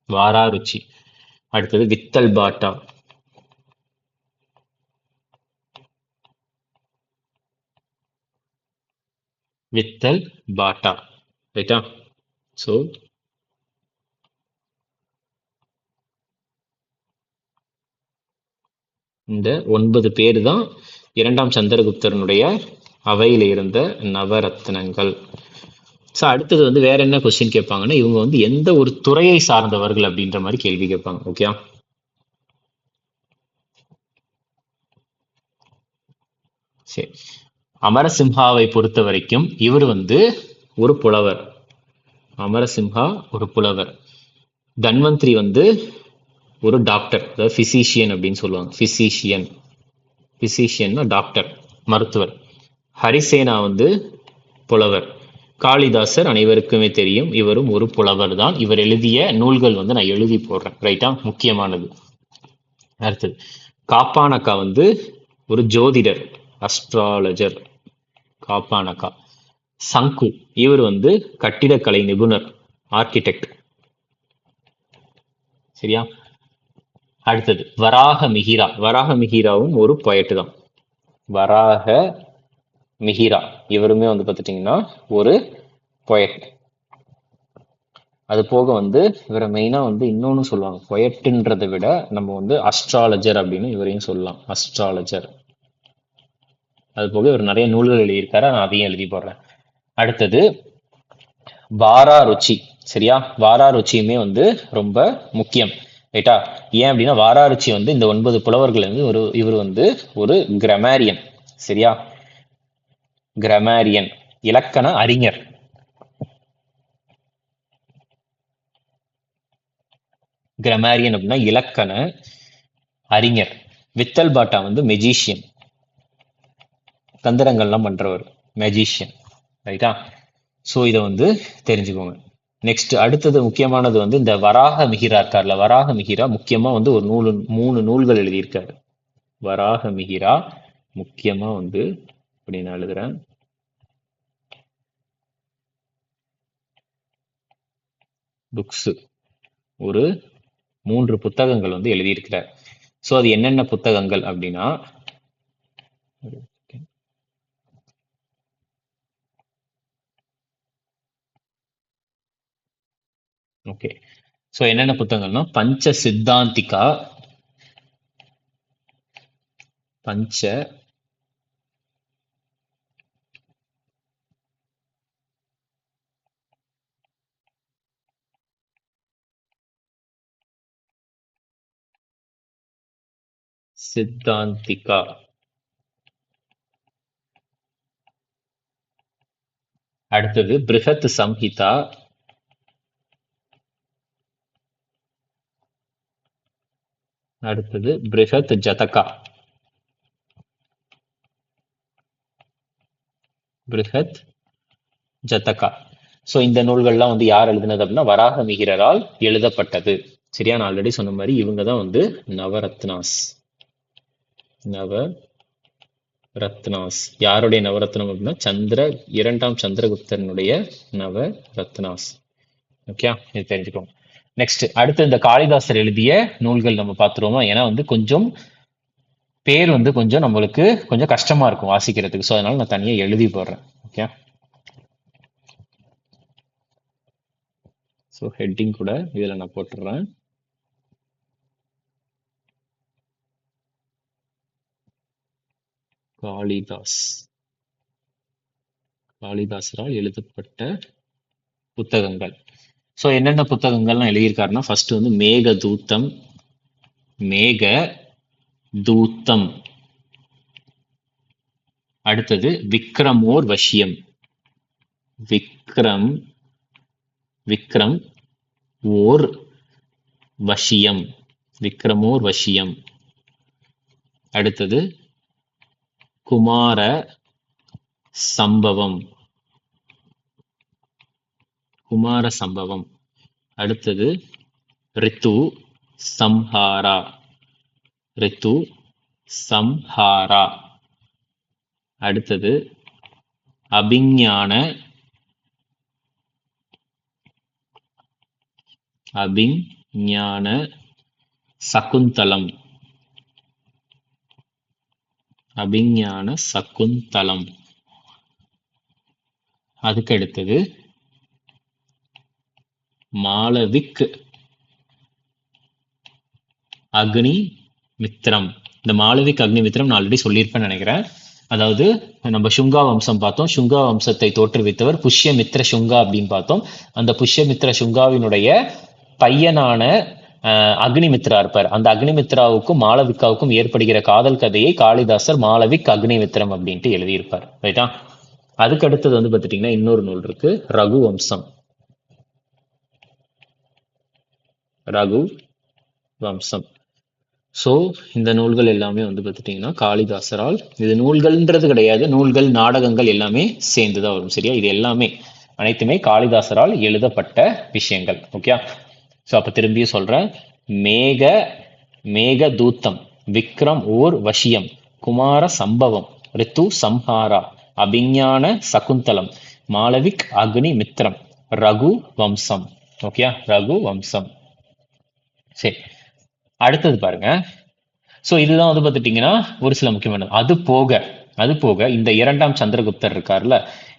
வாரா ருச்சி. அடுத்தது வித்தல் பாட்டா. வித்தல் பாட்டா. ரைட்டா. ஸோ இந்த 9 பேர் தான் இரண்டாம் சந்திரகுப்தரனுடைய அவையில் இருந்த நவரத்னங்கள். ஸோ அடுத்தது வந்து வேற என்ன கொஸ்டின் கேட்பாங்கன்னா, இவங்க வந்து எந்த ஒரு துறையை சார்ந்தவர்கள் அப்படின்ற மாதிரி கேள்வி கேட்பாங்க. ஓகே. சரி, அமரசிம்ஹாவை பொறுத்த வரைக்கும் இவர் வந்து ஒரு புலவர். அமரசிம்ஹா ஒரு புலவர். தன்வந்திரி வந்து ஒரு டாக்டர், அதாவது பிசிஷியன் அப்படின்னு சொல்லுவாங்க. பிசிஷியன். பிசிஷியன்னா டாக்டர், மருத்துவர். ஹரிசேனா வந்து புலவர். காளிதாசர் அனைவருக்குமே தெரியும், இவரும் ஒரு புலவர் தான். இவர் எழுதிய நூல்கள் வந்து நான் எழுதி போடுறேன். ரைட்டா, முக்கியமானது. அடுத்தது காப்பானக்கா வந்து ஒரு ஜோதிடர், அஸ்ட்ராலஜர். காப்பானக்கா. சங்கு, இவர் வந்து கட்டிடக்கலை நிபுணர், ஆர்கிடெக்ட். சரியா. அடுத்தது வராக மிகிரா. வராக மிகிராவும் ஒரு பொயட்டு தான். வராக மிகிரா இவருமே வந்து பார்த்துட்டிங்கன்னா ஒரு பொயட். அது போக வந்து இவரை மெயினாக வந்து இன்னொன்று சொல்லுவாங்க, பொயட்டுன்றதை விட நம்ம வந்து அஸ்ட்ராலஜர் அப்படின்னு இவரையும் சொல்லலாம். அஸ்ட்ராலஜர். அது போக இவர் நிறைய நூல்கள் எழுதியிருக்காரு, நான் அதையும் எழுதி போடுறேன். அடுத்தது வாரா ருச்சி. சரியா, வாரா ருச்சியுமே வந்து ரொம்ப முக்கியம். ரைட்டா. ஏன் அப்படின்னா வாரா ருச்சி வந்து இந்த 9 புலவர்கள் வந்து இவர் வந்து ஒரு கிராமரியன். சரியா, கிராமரியன், இலக்கண அறிஞர். கிராமரியன் அப்படின்னா இலக்கண அறிஞர். வித்தல் பாட்டா வந்து மெஜிஷியன், தந்திரங்கள்லாம் பண்றவர், மெஜிஷியன். ரைட்டா. ஸோ இதை வந்து தெரிஞ்சுக்கோங்க. நெக்ஸ்ட் அடுத்தது முக்கியமானது வந்து இந்த வராக மிகிரா இருக்கார்ல, வராக மிகிரா முக்கியமா வந்து ஒரு 3 நூல்கள் எழுதியிருக்காரு. வராக மிகிரா முக்கியமா வந்து இப்படி நான் எழுதுறேன். புக்ஸ் ஒரு 3 புத்தகங்கள் வந்து எழுதியிருக்கிறார். ஸோ அது என்னென்ன புத்தகங்கள் அப்படின்னா, ஓகே, ஸோ என்னென்ன புத்தகங்கள்னா பஞ்ச சித்தாந்திகா. பஞ்ச சித்தாந்திகா. அடுத்தது பிருஹத் சம்ஹிதா. அடுத்தது பிருஹத் ஜதகா. பிருஹத் ஜதகா. ஸோ இந்த நூல்கள்லாம் வந்து யார் எழுதுனது அப்படின்னா வராக மிகிரரால் எழுதப்பட்டது. சரியா, நான் ஆல்ரெடி சொன்ன மாதிரி இவங்க தான் வந்து நவரத்னாஸ். நவரத்னாஸ் யாருடைய நவரத்னம் அப்படின்னா இரண்டாம் சந்திரகுப்தனுடைய நவரத்னாஸ். ஓகே, இது தெரிஞ்சுக்கோங்க. நெக்ஸ்ட் அடுத்து இந்த காளிதாசர் எழுதிய நூல்கள் நம்ம பார்த்துருவோமா. ஏன்னா வந்து கொஞ்சம் பேர் வந்து கொஞ்சம் நம்மளுக்கு கொஞ்சம் கஷ்டமா இருக்கும் வாசிக்கிறதுக்கு. ஸோ அதனால நான் தனியாக எழுதி போடுறேன். ஓகே, ஸோ ஹெட்டிங் கூட இதில் நான் போட்டுடுறேன். காளிதாசரால் எழுதப்பட்ட புத்தகங்கள். ஸோ என்னென்ன புத்தகங்கள்லாம் எழுதியிருக்காருன்னா ஃபர்ஸ்ட் வந்து மேக தூத்தம், அடுத்தது விக்ரமோர் வசியம், விக்ரம் விக்ரம் ஓர் வசியம், விக்ரமோர் வசியம், அடுத்தது குமார சம்பவம், அடுத்தது ரித்து சம்ஹாரா, அடுத்தது அபிஞான சகுந்தலம், அதுக்கு அடுத்தது மாளவிக் அக்னி மித்ரம். இந்த மாளவிக் அக்னி மித்ரம் நான் ஆல்ரெடி சொல்லியிருப்பேன்னு நினைக்கிறேன். அதாவது நம்ம சுங்கா வம்சம் பார்த்தோம். சுங்கா வம்சத்தை தோற்றுவித்தவர் புஷ்யமித்ர சுங்கா அப்படின்னு பார்த்தோம். அந்த புஷ்யமித்ர சுங்காவினுடைய பையனான அக்னிமித்ரா இருப்பார். அந்த அக்னிமித்ராவுக்கும் மாளவிகாவுக்கும் ஏற்படுகிற காதல் கதையை காளிதாசர் மாளவிக் அக்னிமித்ரம் அப்படின்ட்டு எழுதியிருப்பார். ரைட்டா. அதுக்கு அடுத்தது வந்து பார்த்துட்டீங்கன்னா இன்னொரு நூல் இருக்கு, ரகு வம்சம். ஸோ இந்த நூல்கள் எல்லாமே வந்து பார்த்துட்டிங்கன்னா காளிதாசரால், இது நூல்கள்ன்றது கிடையாது, நூல்கள் நாடகங்கள் எல்லாமே சேர்ந்துதான் வரும். சரியா, இது எல்லாமே அனைத்துமே காளிதாசரால் எழுதப்பட்ட விஷயங்கள். ஓகே, ஸோ அப்போ திரும்பியும் சொல்றேன், மேக தூத்தம், விக்ரம் ஓர் வசியம், குமார சம்பவம், ரித்து சம்ஹாரா, அபிஞான சகுந்தலம், மாளவிக் அக்னி மித்ரம், ரகு வம்சம். ஓகே, ரகு வம்சம். சரி, அடுத்தது பாருங்க. ஸோ இதுதான் வந்து பார்த்துட்டிங்கன்னா ஒரு சில முக்கியமானது. அது போக இந்த இரண்டாம் சந்திரகுப்தர் இருக்கார்ல,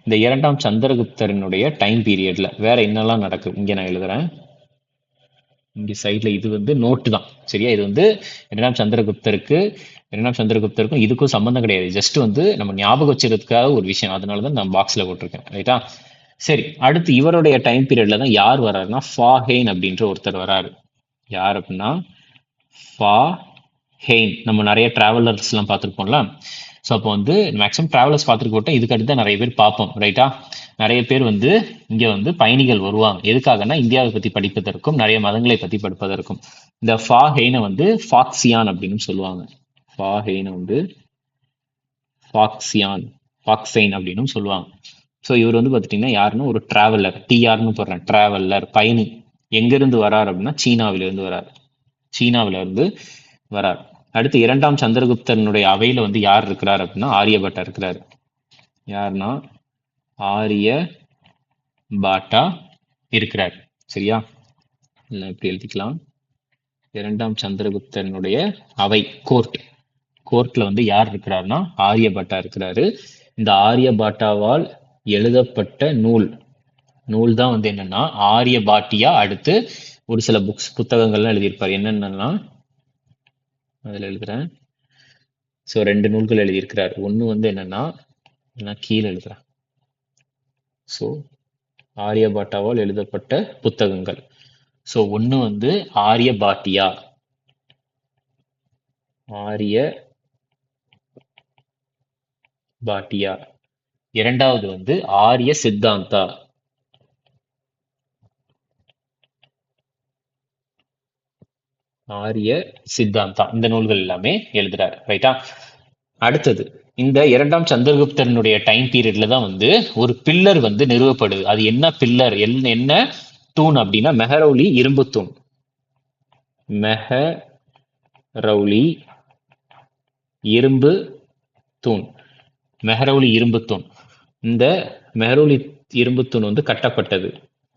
இந்த இரண்டாம் சந்திரகுப்தரனுடைய டைம் பீரியட்ல வேற என்னெல்லாம் நடக்குது இங்கே நான் எழுதுறேன். இங்க சைட்ல இது வந்து நோட்டு தான். சரியா, இது வந்து இரண்டாம் சந்திரகுப்தருக்கும் இதுக்கும் சம்பந்தம் கிடையாது. ஜஸ்ட் வந்து நம்ம ஞாபகம் வச்சுக்கிறதுக்காக ஒரு விஷயம், அதனால தான் நான் பாக்ஸ்ல போட்டிருக்கேன். ரைட்டா. சரி, அடுத்து இவருடைய டைம் பீரியட்ல தான் யார் வர்றாருன்னா ஃபாஹெயின் அப்படின்ற ஒருத்தர் வராரு. யார் அப்படின்னா ஃபாஹெயின். நம்ம நிறைய டிராவலர்ஸ்லாம் பார்த்துருப்போம்ல. ஸோ அப்போ வந்து மேக்ஸிமம் டிராவலர்ஸ் பார்த்துருக்கோட்டும், இதுக்கு அடுத்து தான் நிறைய பேர் பார்ப்போம். ரைட்டா. நிறைய பேர் வந்து இங்கே வந்து பயணிகள் வருவாங்க. எதுக்காகனா இந்தியாவை பற்றி படிப்பதற்கும் நிறைய மதங்களை பற்றி படிப்பதற்கும். இந்த ஃபாஹெயினை வந்து ஃபாக்சியான் அப்படின்னு சொல்லுவாங்க. ஃபாஹெயினை வந்து ஃபாக்சைன் அப்படின்னு சொல்லுவாங்க. ஸோ இவர் வந்து பார்த்துட்டிங்கன்னா யாருன்னா ஒரு டிராவலர், டிஆர்னு போடுறேன், டிராவலர் பயணி. எங்கிருந்து வரார் அப்படின்னா சீனாவில இருந்து வரார். அடுத்து இரண்டாம் சந்திரகுப்தனுடைய அவையில வந்து யார் இருக்கிறார் அப்படின்னா ஆரியபட்டா இருக்கிறார். யாருன்னா ஆரியபாட்டா இருக்கிறார். சரியா, இல்லை இப்படி எழுதிக்கலாம். இரண்டாம் சந்திரகுப்தனுடைய அவை கோர்ட்ல வந்து யார் இருக்கிறார்னா ஆரியபட்டா இருக்கிறாரு. இந்த ஆரியபாட்டாவால் எழுதப்பட்ட நூல் தான் வந்து என்னன்னா ஆரியபாட்டியா. அடுத்து ஒரு சில புத்தகங்கள்லாம் எழுதியிருப்பார். என்னென்னா அதில் எழுதுறேன். ஸோ 2 நூல்கள் எழுதியிருக்கிறார். ஒன்று வந்து என்னன்னா நான் கீழே எழுதுறேன். ஸோ ஆரியபாட்டாவால் எழுதப்பட்ட புத்தகங்கள். ஸோ ஒன்று வந்து ஆரியபாட்டியா, இரண்டாவது வந்து ஆரிய சித்தாந்தா, இந்த நூல்கள் எல்லாமே எழுதுறாரு. ரைட்டா. அடுத்தது இந்த இரண்டாம் சந்திரகுப்தனுடைய டைம் பீரியட்ல தான் வந்து ஒரு பில்லர் வந்து நிறுவப்படுது. அது என்ன பில்லர், என்ன தூண் அப்படின்னா மெஹரௌலி இரும்பு தூண். மெஹரௌலி இரும்பு தூண். மெஹரௌலி இரும்பு தூண். இந்த மெஹரௌலி இரும்பு தூண் வந்து கட்டப்பட்டது.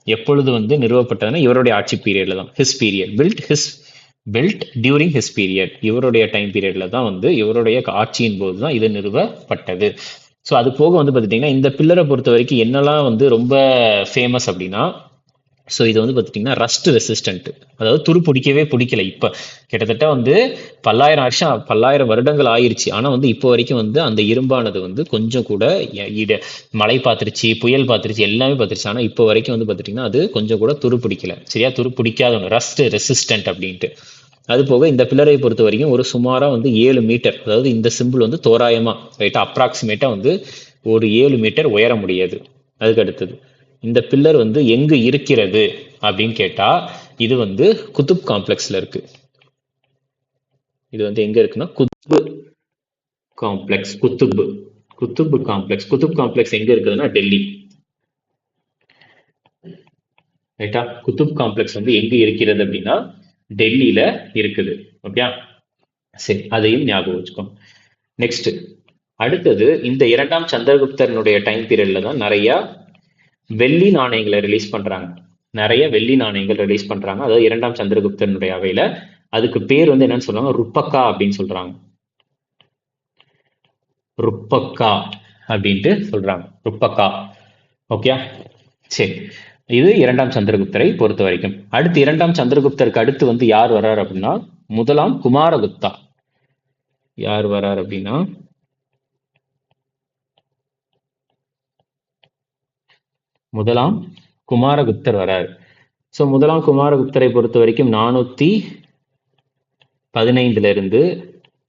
எப்பொழுது வந்து நிறுவப்பட்டதுன்னா இவருடைய ஆட்சி பீரியட்ல தான். His period built during his period. இவருடைய டைம் பீரியட்ல தான் வந்து இவருடைய ஆட்சியின் போது தான் இது நிறுவப்பட்டது. ஸோ அது போக வந்து பார்த்துட்டிங்கன்னா இந்த பில்லரை பொறுத்த வரைக்கும் என்னெல்லாம் வந்து ரொம்ப ஃபேமஸ் அப்படின்னா, ஸோ இது வந்து பார்த்துட்டிங்கன்னா ரஸ்ட் ரெசிஸ்டன்ட், அதாவது துரு பிடிக்கவே பிடிக்கல. இப்போ கிட்டத்தட்ட வந்து பல்லாயிரம் வருடங்கள் ஆயிருச்சு. ஆனால் வந்து இப்போ வரைக்கும் வந்து அந்த இரும்பானது வந்து கொஞ்சம் கூட மழை பார்த்துருச்சு, புயல் பார்த்துருச்சு, எல்லாமே பார்த்துருச்சு. ஆனால் இப்போ வரைக்கும் வந்து பார்த்துட்டிங்கன்னா அது கொஞ்சம் கூட துரு பிடிக்கல. சரியா, துரு பிடிக்காத ஒன்று ரஸ்ட் ரெசிஸ்டன்ட் அப்படின்ட்டு. அது போக இந்த பில்லரை பொறுத்த வரைக்கும் ஒரு சுமாராக வந்து 7 மீட்டர், அதாவது இந்த சிம்பிள் வந்து தோராயமா ரைட்டா அப்ராக்சிமேட்டா வந்து ஒரு 7 மீட்டர் உயர முடியாது. அதுக்கு அடுத்தது இந்த பில்லர் வந்து எங்கு இருக்கிறது அப்படின்னு கேட்டா இது வந்து குதுப் காம்ப்ளெக்ஸ்ல இருக்கு. இது வந்து எங்க இருக்குன்னா குத்துப் காம்ப்ளெக்ஸ். குத்துப் காம்ப்ளெக்ஸ் எங்க இருக்குதுன்னா டெல்லி. ரைட்டா, குதுப் காம்ப்ளெக்ஸ் வந்து எங்க இருக்கிறது அப்படின்னா டெல்லியில இருக்குது. ஓகே, சரி, அதையும் ஞாபகம் வச்சுக்கோ. நெக்ஸ்ட் அடுத்தது இந்த இரண்டாம் சந்திரகுப்தனுடைய டைம் பீரியட்ல தான் நிறைய வெள்ளி நாணயங்களை ரிலீஸ் பண்றாங்க. அதாவது இரண்டாம் சந்திரகுப்தனுடைய அவையில. அதுக்கு பேர் வந்து என்னன்னு சொல்றாங்க, ருப்பக்கா அப்படின்னு சொல்றாங்க. ருப்பக்கா அப்படின்ட்டு சொல்றாங்க. ருப்பக்கா. ஓகே, சரி. இது இரண்டாம் சந்திரகுப்தரை பொறுத்த வரைக்கும். அடுத்து இரண்டாம் சந்திரகுப்தருக்கு அடுத்து வந்து யார் வர்றார் அப்படின்னா முதலாம் குமாரகுப்தா. யார் வர்றார் அப்படின்னா முதலாம் குமாரகுப்தர் வராரு. ஸோ முதலாம் குமாரகுப்தரை பொறுத்த வரைக்கும் 415 இருந்து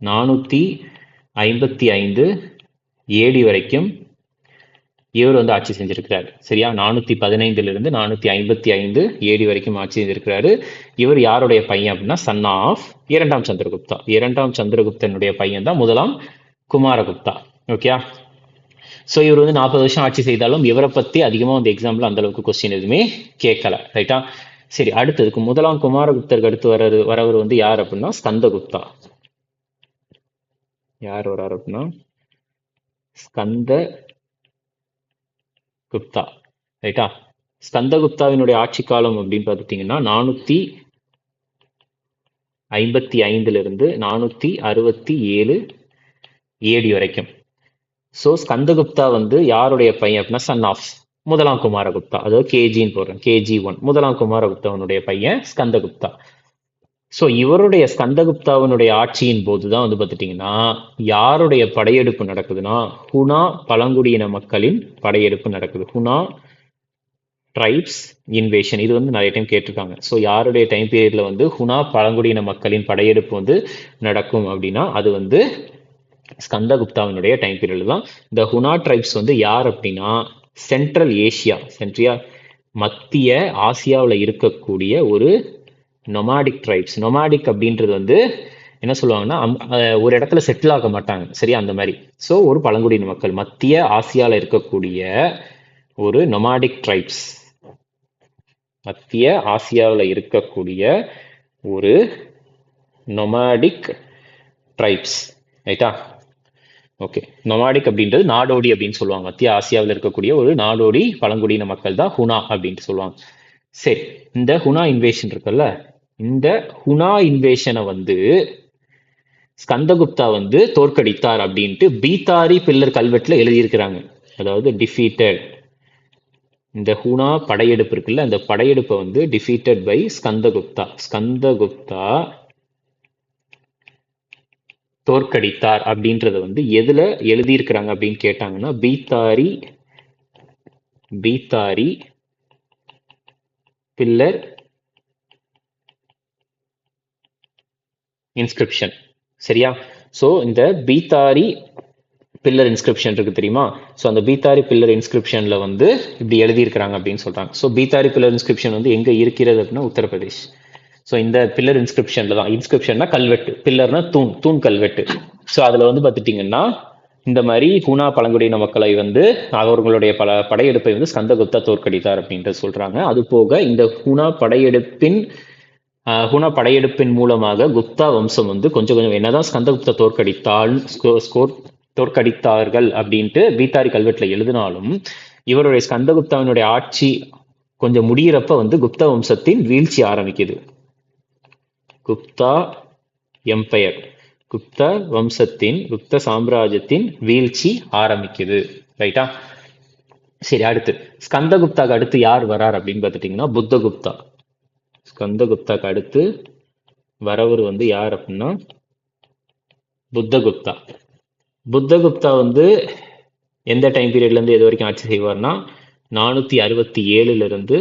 455 ஏடி வரைக்கும் இவர் வந்து ஆட்சி செஞ்சிருக்கிறார். சரியா, 415 இருந்து 455 ஏடி வரைக்கும் ஆட்சி செஞ்சிருக்கிறாரு. இவர் யாருடைய பையன் அப்படின்னா சன் ஆஃப் இரண்டாம் சந்திரகுப்தா. இரண்டாம் சந்திரகுப்தனுடைய பையன் தான் முதலாம் குமாரகுப்தா. ஓகே, ஸோ இவர் வந்து 40 வருஷம் ஆட்சி செய்தாலும் இவரை பற்றி அதிகமாக வந்து எக்ஸாம்பிள் அந்த அளவுக்கு கொஸ்டின் எதுவுமே கேட்கல. ரைட்டா, சரி. அடுத்ததுக்கு முதலாம் குமாரகுப்தருக்கு அடுத்து வரவர் வந்து யார் அப்படின்னா ஸ்கந்தகுப்தா. யார் வர்றார் அப்படின்னா ஸ்கந்த குப்தா. ரைட்டா, ஸ்கந்தகுப்தாவினுடைய ஆட்சி காலம் அப்படின்னு பார்த்துட்டீங்கன்னா 455 இருந்து 467 ஏடி வரைக்கும். ஸோ ஸ்கந்தகுப்தா வந்து யாருடைய பையன் அப்படின்னா சன் ஆஃப் முதலாம் குமாரகுப்தா. அதாவது கேஜின்னு போடுறேன், KG1. முதலாம் குமாரகுப்தாவனுடைய பையன் ஸ்கந்தகுப்தா. ஸோ இவருடைய ஸ்கந்தகுப்தாவினுடைய ஆட்சியின் போதுதான் வந்து பார்த்துட்டீங்கன்னா யாருடைய படையெடுப்பு நடக்குதுன்னா ஹுனா பழங்குடியின மக்களின் படையெடுப்பு நடக்குது. Huna tribes invasion. இது வந்து நிறைய டைம் கேட்டிருக்காங்க. ஸோ யாருடைய டைம் பீரியட்ல வந்து ஹுனா பழங்குடியின மக்களின் படையெடுப்பு வந்து நடக்கும் அப்படின்னா அது வந்து ஸ்கந்தகுப்தாவினுடைய டைம் பீரியட்ல தான். இந்த ஹுனா ட்ரைப்ஸ் வந்து யார் அப்படின்னா சென்ட்ரல் ஏஷியா, மத்திய ஆசியாவில் இருக்கக்கூடிய ஒரு நொமாடிக் ட்ரைப்ஸ். நொமாடிக் அப்படின்றது வந்து என்ன சொல்லுவாங்கன்னா ஒரு இடத்துல செட்டில் ஆக மாட்டாங்க. சரியா, அந்த மாதிரி. ஸோ ஒரு பழங்குடியின மக்கள் மத்திய ஆசியாவில் இருக்கக்கூடிய ஒரு நொமாடிக் ட்ரைப்ஸ். மத்திய ஆசியாவில் இருக்கக்கூடிய ஒரு நொமாடிக் ட்ரைப்ஸ். ரைட்டா, ஓகே. நொமாடிக் அப்படின்றது நாடோடி அப்படின்னு சொல்லுவாங்க. மத்திய ஆசியாவில் இருக்கக்கூடிய ஒரு நாடோடி பழங்குடியின மக்கள் தான் ஹுனா அப்படின்ட்டு சொல்லுவாங்க. சரி, இந்த ஹுனா இன்வேஷன் இருக்குல்ல, இந்த ஹுனா இன்வேஷனை வந்து ஸ்கந்தகுப்தா வந்து தோற்கடித்தார் அப்படின்ட்டு பீத்தாரி பில்லர் கல்வெட்டுல எழுதியிருக்கிறாங்க. அதாவது டிஃபீட்டட், இந்த ஹுனா படையெடுப்பு இருக்குல்ல, அந்த படையெடுப்பை வந்து டிஃபீட்டட் பை ஸ்கந்தகுப்தா தோற்கடித்தார் அப்படின்றத வந்து எதுல எழுதியிருக்கிறாங்க அப்படின்னு கேட்டாங்கன்னா பீத்தாரி பில்லர் இன்ஸ்கிரிப்ஷன். சரியா, ஸோ இந்த பீத்தாரி பில்லர் இன்ஸ்கிரிப்ஷன் இருக்கு தெரியுமா. ஸோ அந்த பீத்தாரி பில்லர் இன்ஸ்கிரிப்ஷன்ல வந்து இப்படி எழுதியிருக்கிறாங்க அப்படின்னு சொல்றாங்க. ஸோ பீத்தாரி பில்லர் இன்ஸ்கிரிப்ஷன் வந்து எங்க இருக்கிறது அப்படின்னா உத்தரப்பிரதேஷ். ஸோ இந்த பில்லர் இன்ஸ்கிரிப்ஷன்ல தான், இன்ஸ்கிரிப்ஷன்னா கல்வெட்டு, பில்லர்னா தூண், தூண் கல்வெட்டு. ஸோ அதுல வந்து பார்த்துட்டீங்கன்னா இந்த மாதிரி ஹூனா பழங்குடியின மக்களை வந்து அவர்களுடைய படையெடுப்பை வந்து ஸ்கந்தகுப்தா தோற்கடித்தார் அப்படின்ட்டு சொல்றாங்க. அது போக இந்த ஹூனா படையெடுப்பின் மூலமாக குப்தா வம்சம் வந்து கொஞ்சம் கொஞ்சம் என்னதான் ஸ்கந்தகுப்தா தோற்கடித்தார்கள் அப்படின்ட்டு பீத்தாரி கல்வெட்டுல எழுதினாலும், இவருடைய ஸ்கந்தகுப்தாவினுடைய ஆட்சி கொஞ்சம் முடியிறப்ப வந்து குப்த வம்சத்தின் வீழ்ச்சி ஆரம்பிக்குது. குப்தா எம்பையர், குப்த வம்சத்தின், குப்த சாம்ராஜ்யத்தின் வீழ்ச்சி ஆரம்பிக்குது. ரைட்டா? சரி, அடுத்து ஸ்கந்தகுப்தாக்கு அடுத்து யார் வரார் அப்படின்னு பார்த்துட்டீங்கன்னா புத்தகுப்தா. ஸ்கந்தகுப்தாக்கு அடுத்து வரவர் வந்து யார் அப்படின்னா புத்தகுப்தா. புத்தகுப்தா வந்து எந்த டைம் பீரியட்ல இருந்து எது வரைக்கும் ஆட்சி செய்வார்னா 467 இருந்து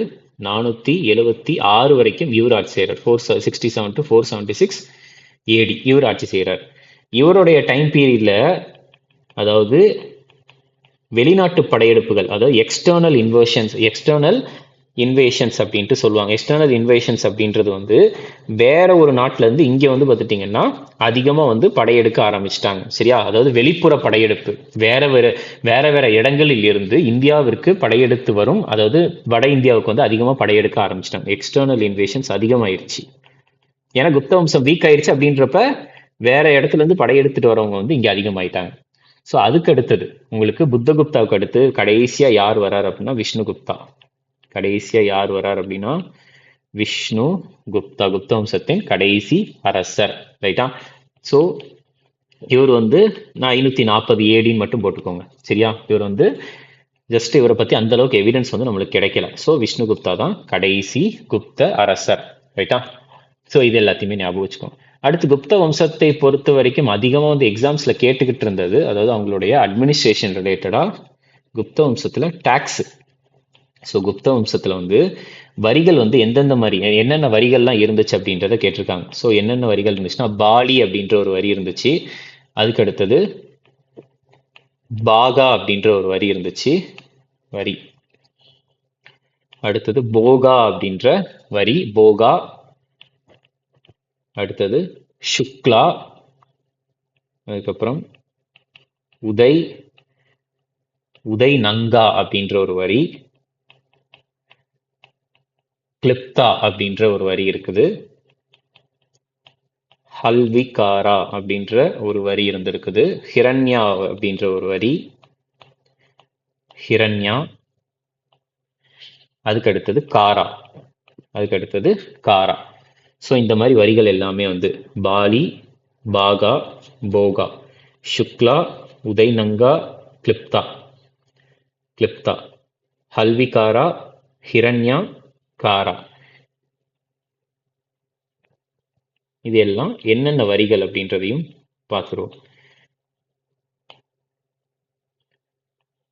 476 வரைக்கும் இவர் ஆட்சி செய்யறார். 467 to 476 AD இவர் ஆட்சி செய்யறார். இவருடைய டைம் பீரியட்ல, அதாவது வெளிநாட்டு படையெடுப்புகள், அதாவது எக்ஸ்டர்னல் இன்வேஷன்ஸ் அப்படின்ட்டு சொல்லுவாங்க. எக்ஸ்டர்னல் இன்வேஷன்ஸ் அப்படின்றது வந்து வேற ஒரு நாட்டுல இருந்து இங்க வந்து பார்த்துட்டீங்கன்னா அதிகமா வந்து படையெடுக்க ஆரம்பிச்சிட்டாங்க. சரியா? அதாவது வெளிப்புற படையெடுப்பு வேற வேற இடங்களில் இருந்து இந்தியாவிற்கு படையெடுத்து வரும், அதாவது வட இந்தியாவுக்கு வந்து அதிகமா படையெடுக்க ஆரம்பிச்சிட்டாங்க. எக்ஸ்டர்னல் இன்வேஷன்ஸ் அதிகமாயிருச்சு. ஏன்னா குப்த வம்சம் வீக் ஆயிருச்சு அப்படின்றப்ப வேற இடத்துல இருந்து படையெடுத்துட்டு வரவங்க வந்து இங்க அதிகமாயிட்டாங்க. ஸோ அதுக்கு அடுத்தது உங்களுக்கு புத்தகுப்தாவுக்கு அடுத்து கடைசியா யார் வரார் அப்படின்னா விஷ்ணுகுப்தா. கடைசியா யார் வரார் அப்படின்னா விஷ்ணு குப்தா, குப்த வம்சத்தின் கடைசி அரசர். ரைட்டா? ஸோ இவர் வந்து நான் 540 ஏடின்னு மட்டும் போட்டுக்கோங்க. சரியா? இவர் வந்து ஜஸ்ட் இவரை பத்தி அந்த அளவுக்கு எவிடன்ஸ் வந்து நம்மளுக்கு கிடைக்கல. ஸோ விஷ்ணுகுப்தா தான் கடைசி குப்த அரசர். ரைட்டா? ஸோ இது எல்லாத்தையுமே ஞாபகம் வச்சுக்கோங்க. அடுத்து குப்த வம்சத்தை பொறுத்த வரைக்கும் அதிகமாக வந்து எக்ஸாம்ஸ்ல கேட்டுக்கிட்டு இருந்தது, அதாவது அவங்களுடைய அட்மினிஸ்ட்ரேஷன் ரிலேட்டடா குப்த வம்சத்துல டாக்ஸ். ஸோ குப்த வம்சத்துல வந்து வரிகள் வந்து எந்தெந்த மாதிரி என்னென்ன வரிகள்லாம் இருந்துச்சு அப்படின்றத கேட்டிருக்காங்க. ஸோ என்னென்ன வரிகள் இருந்துச்சுன்னா பாலி அப்படின்ற ஒரு வரி இருந்துச்சு. அதுக்கு அடுத்தது பாகா அப்படின்ற ஒரு வரி இருந்துச்சு. வரி அடுத்தது போகா அப்படின்ற வரி, போகா. அடுத்தது சுக்லா. அதுக்கப்புறம் உதை நங்கா அப்படின்ற ஒரு வரி, கிளிப்தா அப்படின்ற ஒரு வரி இருக்குது, ஹல்விகாரா அப்படின்ற ஒரு வரி இருந்திருக்குது, ஹிரண்யா அப்படின்ற ஒரு வரி, ஹிரண்யா. அதுக்கு அடுத்தது காரா. ஸோ இந்த மாதிரி வரிகள் எல்லாமே வந்து பாலி, பாகா, போகா, சுக்லா, உதைநங்கா, கிளிப்தா, ஹல்விகாரா, ஹிரண்யா, காரா. இது எல்லாம் என்னென்ன வரிகள் அப்படின்றதையும் பார்த்துருவோம்.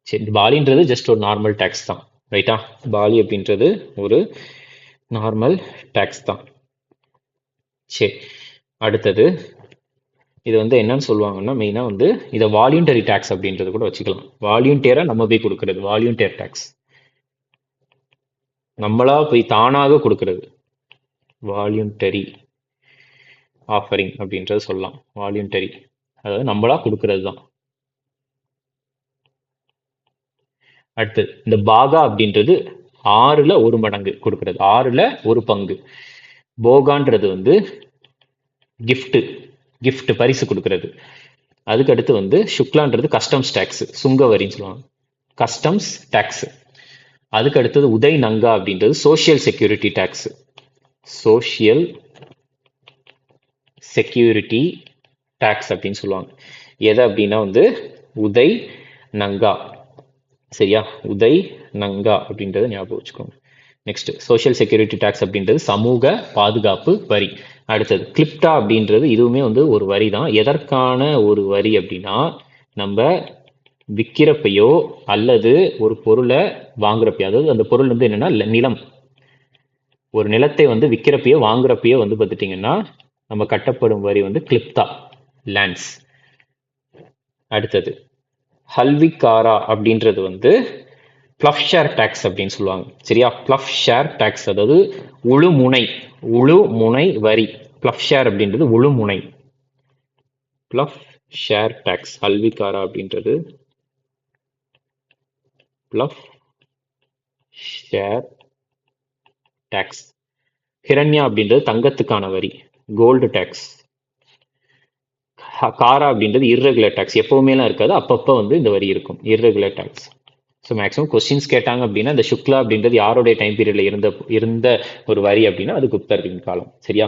சரி, பாலின்றது ஜஸ்ட் ஒரு நார்மல் டேக்ஸ் தான். ரைட்டா? பாலி அப்படின்றது ஒரு நார்மல் டேக்ஸ் தான். சரி, அடுத்தது இது வந்து என்னன்னு சொல்லுவாங்கன்னா மெயினா வந்து இதை வாலியூண்டரி டேக்ஸ் அப்படின்றது கூட வச்சுக்கலாம். வாலியூண்டேரா நம்ம போய் கொடுக்கறது வாலியூண்டேர் டேக்ஸ், நம்மளா போய் தானாக கொடுக்கறது வாலியூண்டரி ஆஃபரிங் அப்படின்றது சொல்லலாம். வாலியூண்டரி, அதாவது நம்மளா கொடுக்கறது தான். அடுத்து இந்த பாகா அப்படின்றது 6ல் 1 மடங்கு கொடுக்கறது, 6ல் 1 பங்கு. போகான்றது வந்து கிஃப்ட் பரிசு கொடுக்கறது. அதுக்கு அடுத்து வந்து சுக்லான்றது கஸ்டம்ஸ் டேக்ஸ், சுங்க வரின்னு சொல்லுவாங்க, கஸ்டம்ஸ் டேக்ஸ். அதுக்கு அடுத்தது உதய் நங்கா அப்படின்றது social security tax, social security tax அப்படின்னு சொல்லுவாங்க. எது அப்படின்னா வந்து உதய் நங்கா. சரியா? உதய் நங்கா அப்படின்றத ஞாபகம் வச்சுக்கோங்க. நெக்ஸ்ட் சோசியல் செக்யூரிட்டி டேக்ஸ் அப்படின்றது சமூக பாதுகாப்பு வரி. அடுத்தது கிளிப்டா அப்படின்றது இதுவுமே வந்து ஒரு வரி தான். எதற்கான ஒரு வரி அப்படின்னா நம்ம விற்கிறப்பையோ அல்லது ஒரு பொருளை வாங்குறப்பையோ, அதாவது அந்த பொருள் வந்து என்னன்னா நிலம், ஒரு நிலத்தை வந்து விற்கிறப்பையோ வாங்குறப்பையோ வந்து பார்த்துட்டீங்கன்னா நம்ம கட்டப்படும் வரி வந்து கிளிப்தா லேண்ட்ஸ். அடுத்தது ஹல்விகாரா அப்படின்றது வந்து பிளஃப் ஷேர் டேக்ஸ் அப்படின்னு சொல்லுவாங்க. சரியா? பிளஃப் ஷேர் டேக்ஸ் அதாவது உழுமுனை உழுமுனை வரி. பிளஃப் ஷேர் அப்படின்றது உழுமுனை. பிளஃப் ஷேர் டேக்ஸ் அல்விகாரா அப்படின்றது பிளஃப் ஷேர் டேக்ஸ். ஹிரண்யா அப்படின்றது தங்கத்துக்கான வரி, கோல்டு டேக்ஸ். காரா அப்படின்றது இர்ரெகுலர் டேக்ஸ், எப்பவுமேலாம் இருக்காது, அப்பப்போ வந்து இந்த வரி இருக்கும், irregular tax. So maximum questions கேட்டாங்க அப்படின்னா இந்த சுக்லா அப்படின்றது யாருடைய டைம் பீரியட்ல இருந்த ஒரு வரி அப்படின்னா அது குப்தர்களின் காலம். சரியா?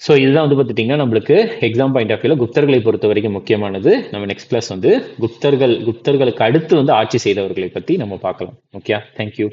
ஸோ இதுதான் வந்து பார்த்துட்டிங்கன்னா நம்மளுக்கு எக்ஸாம் பாயிண்ட் ஆஃப் வியூல குப்தர்களை பொறுத்த வரைக்கும் முக்கியமானது. நம்ம நெக்ஸ்ட் கிளாஸ் வந்து குப்தர்களுக்கு அடுத்து வந்து ஆட்சி செய்தவர்களை பற்றி நம்ம பார்க்கலாம். Okay, thank you.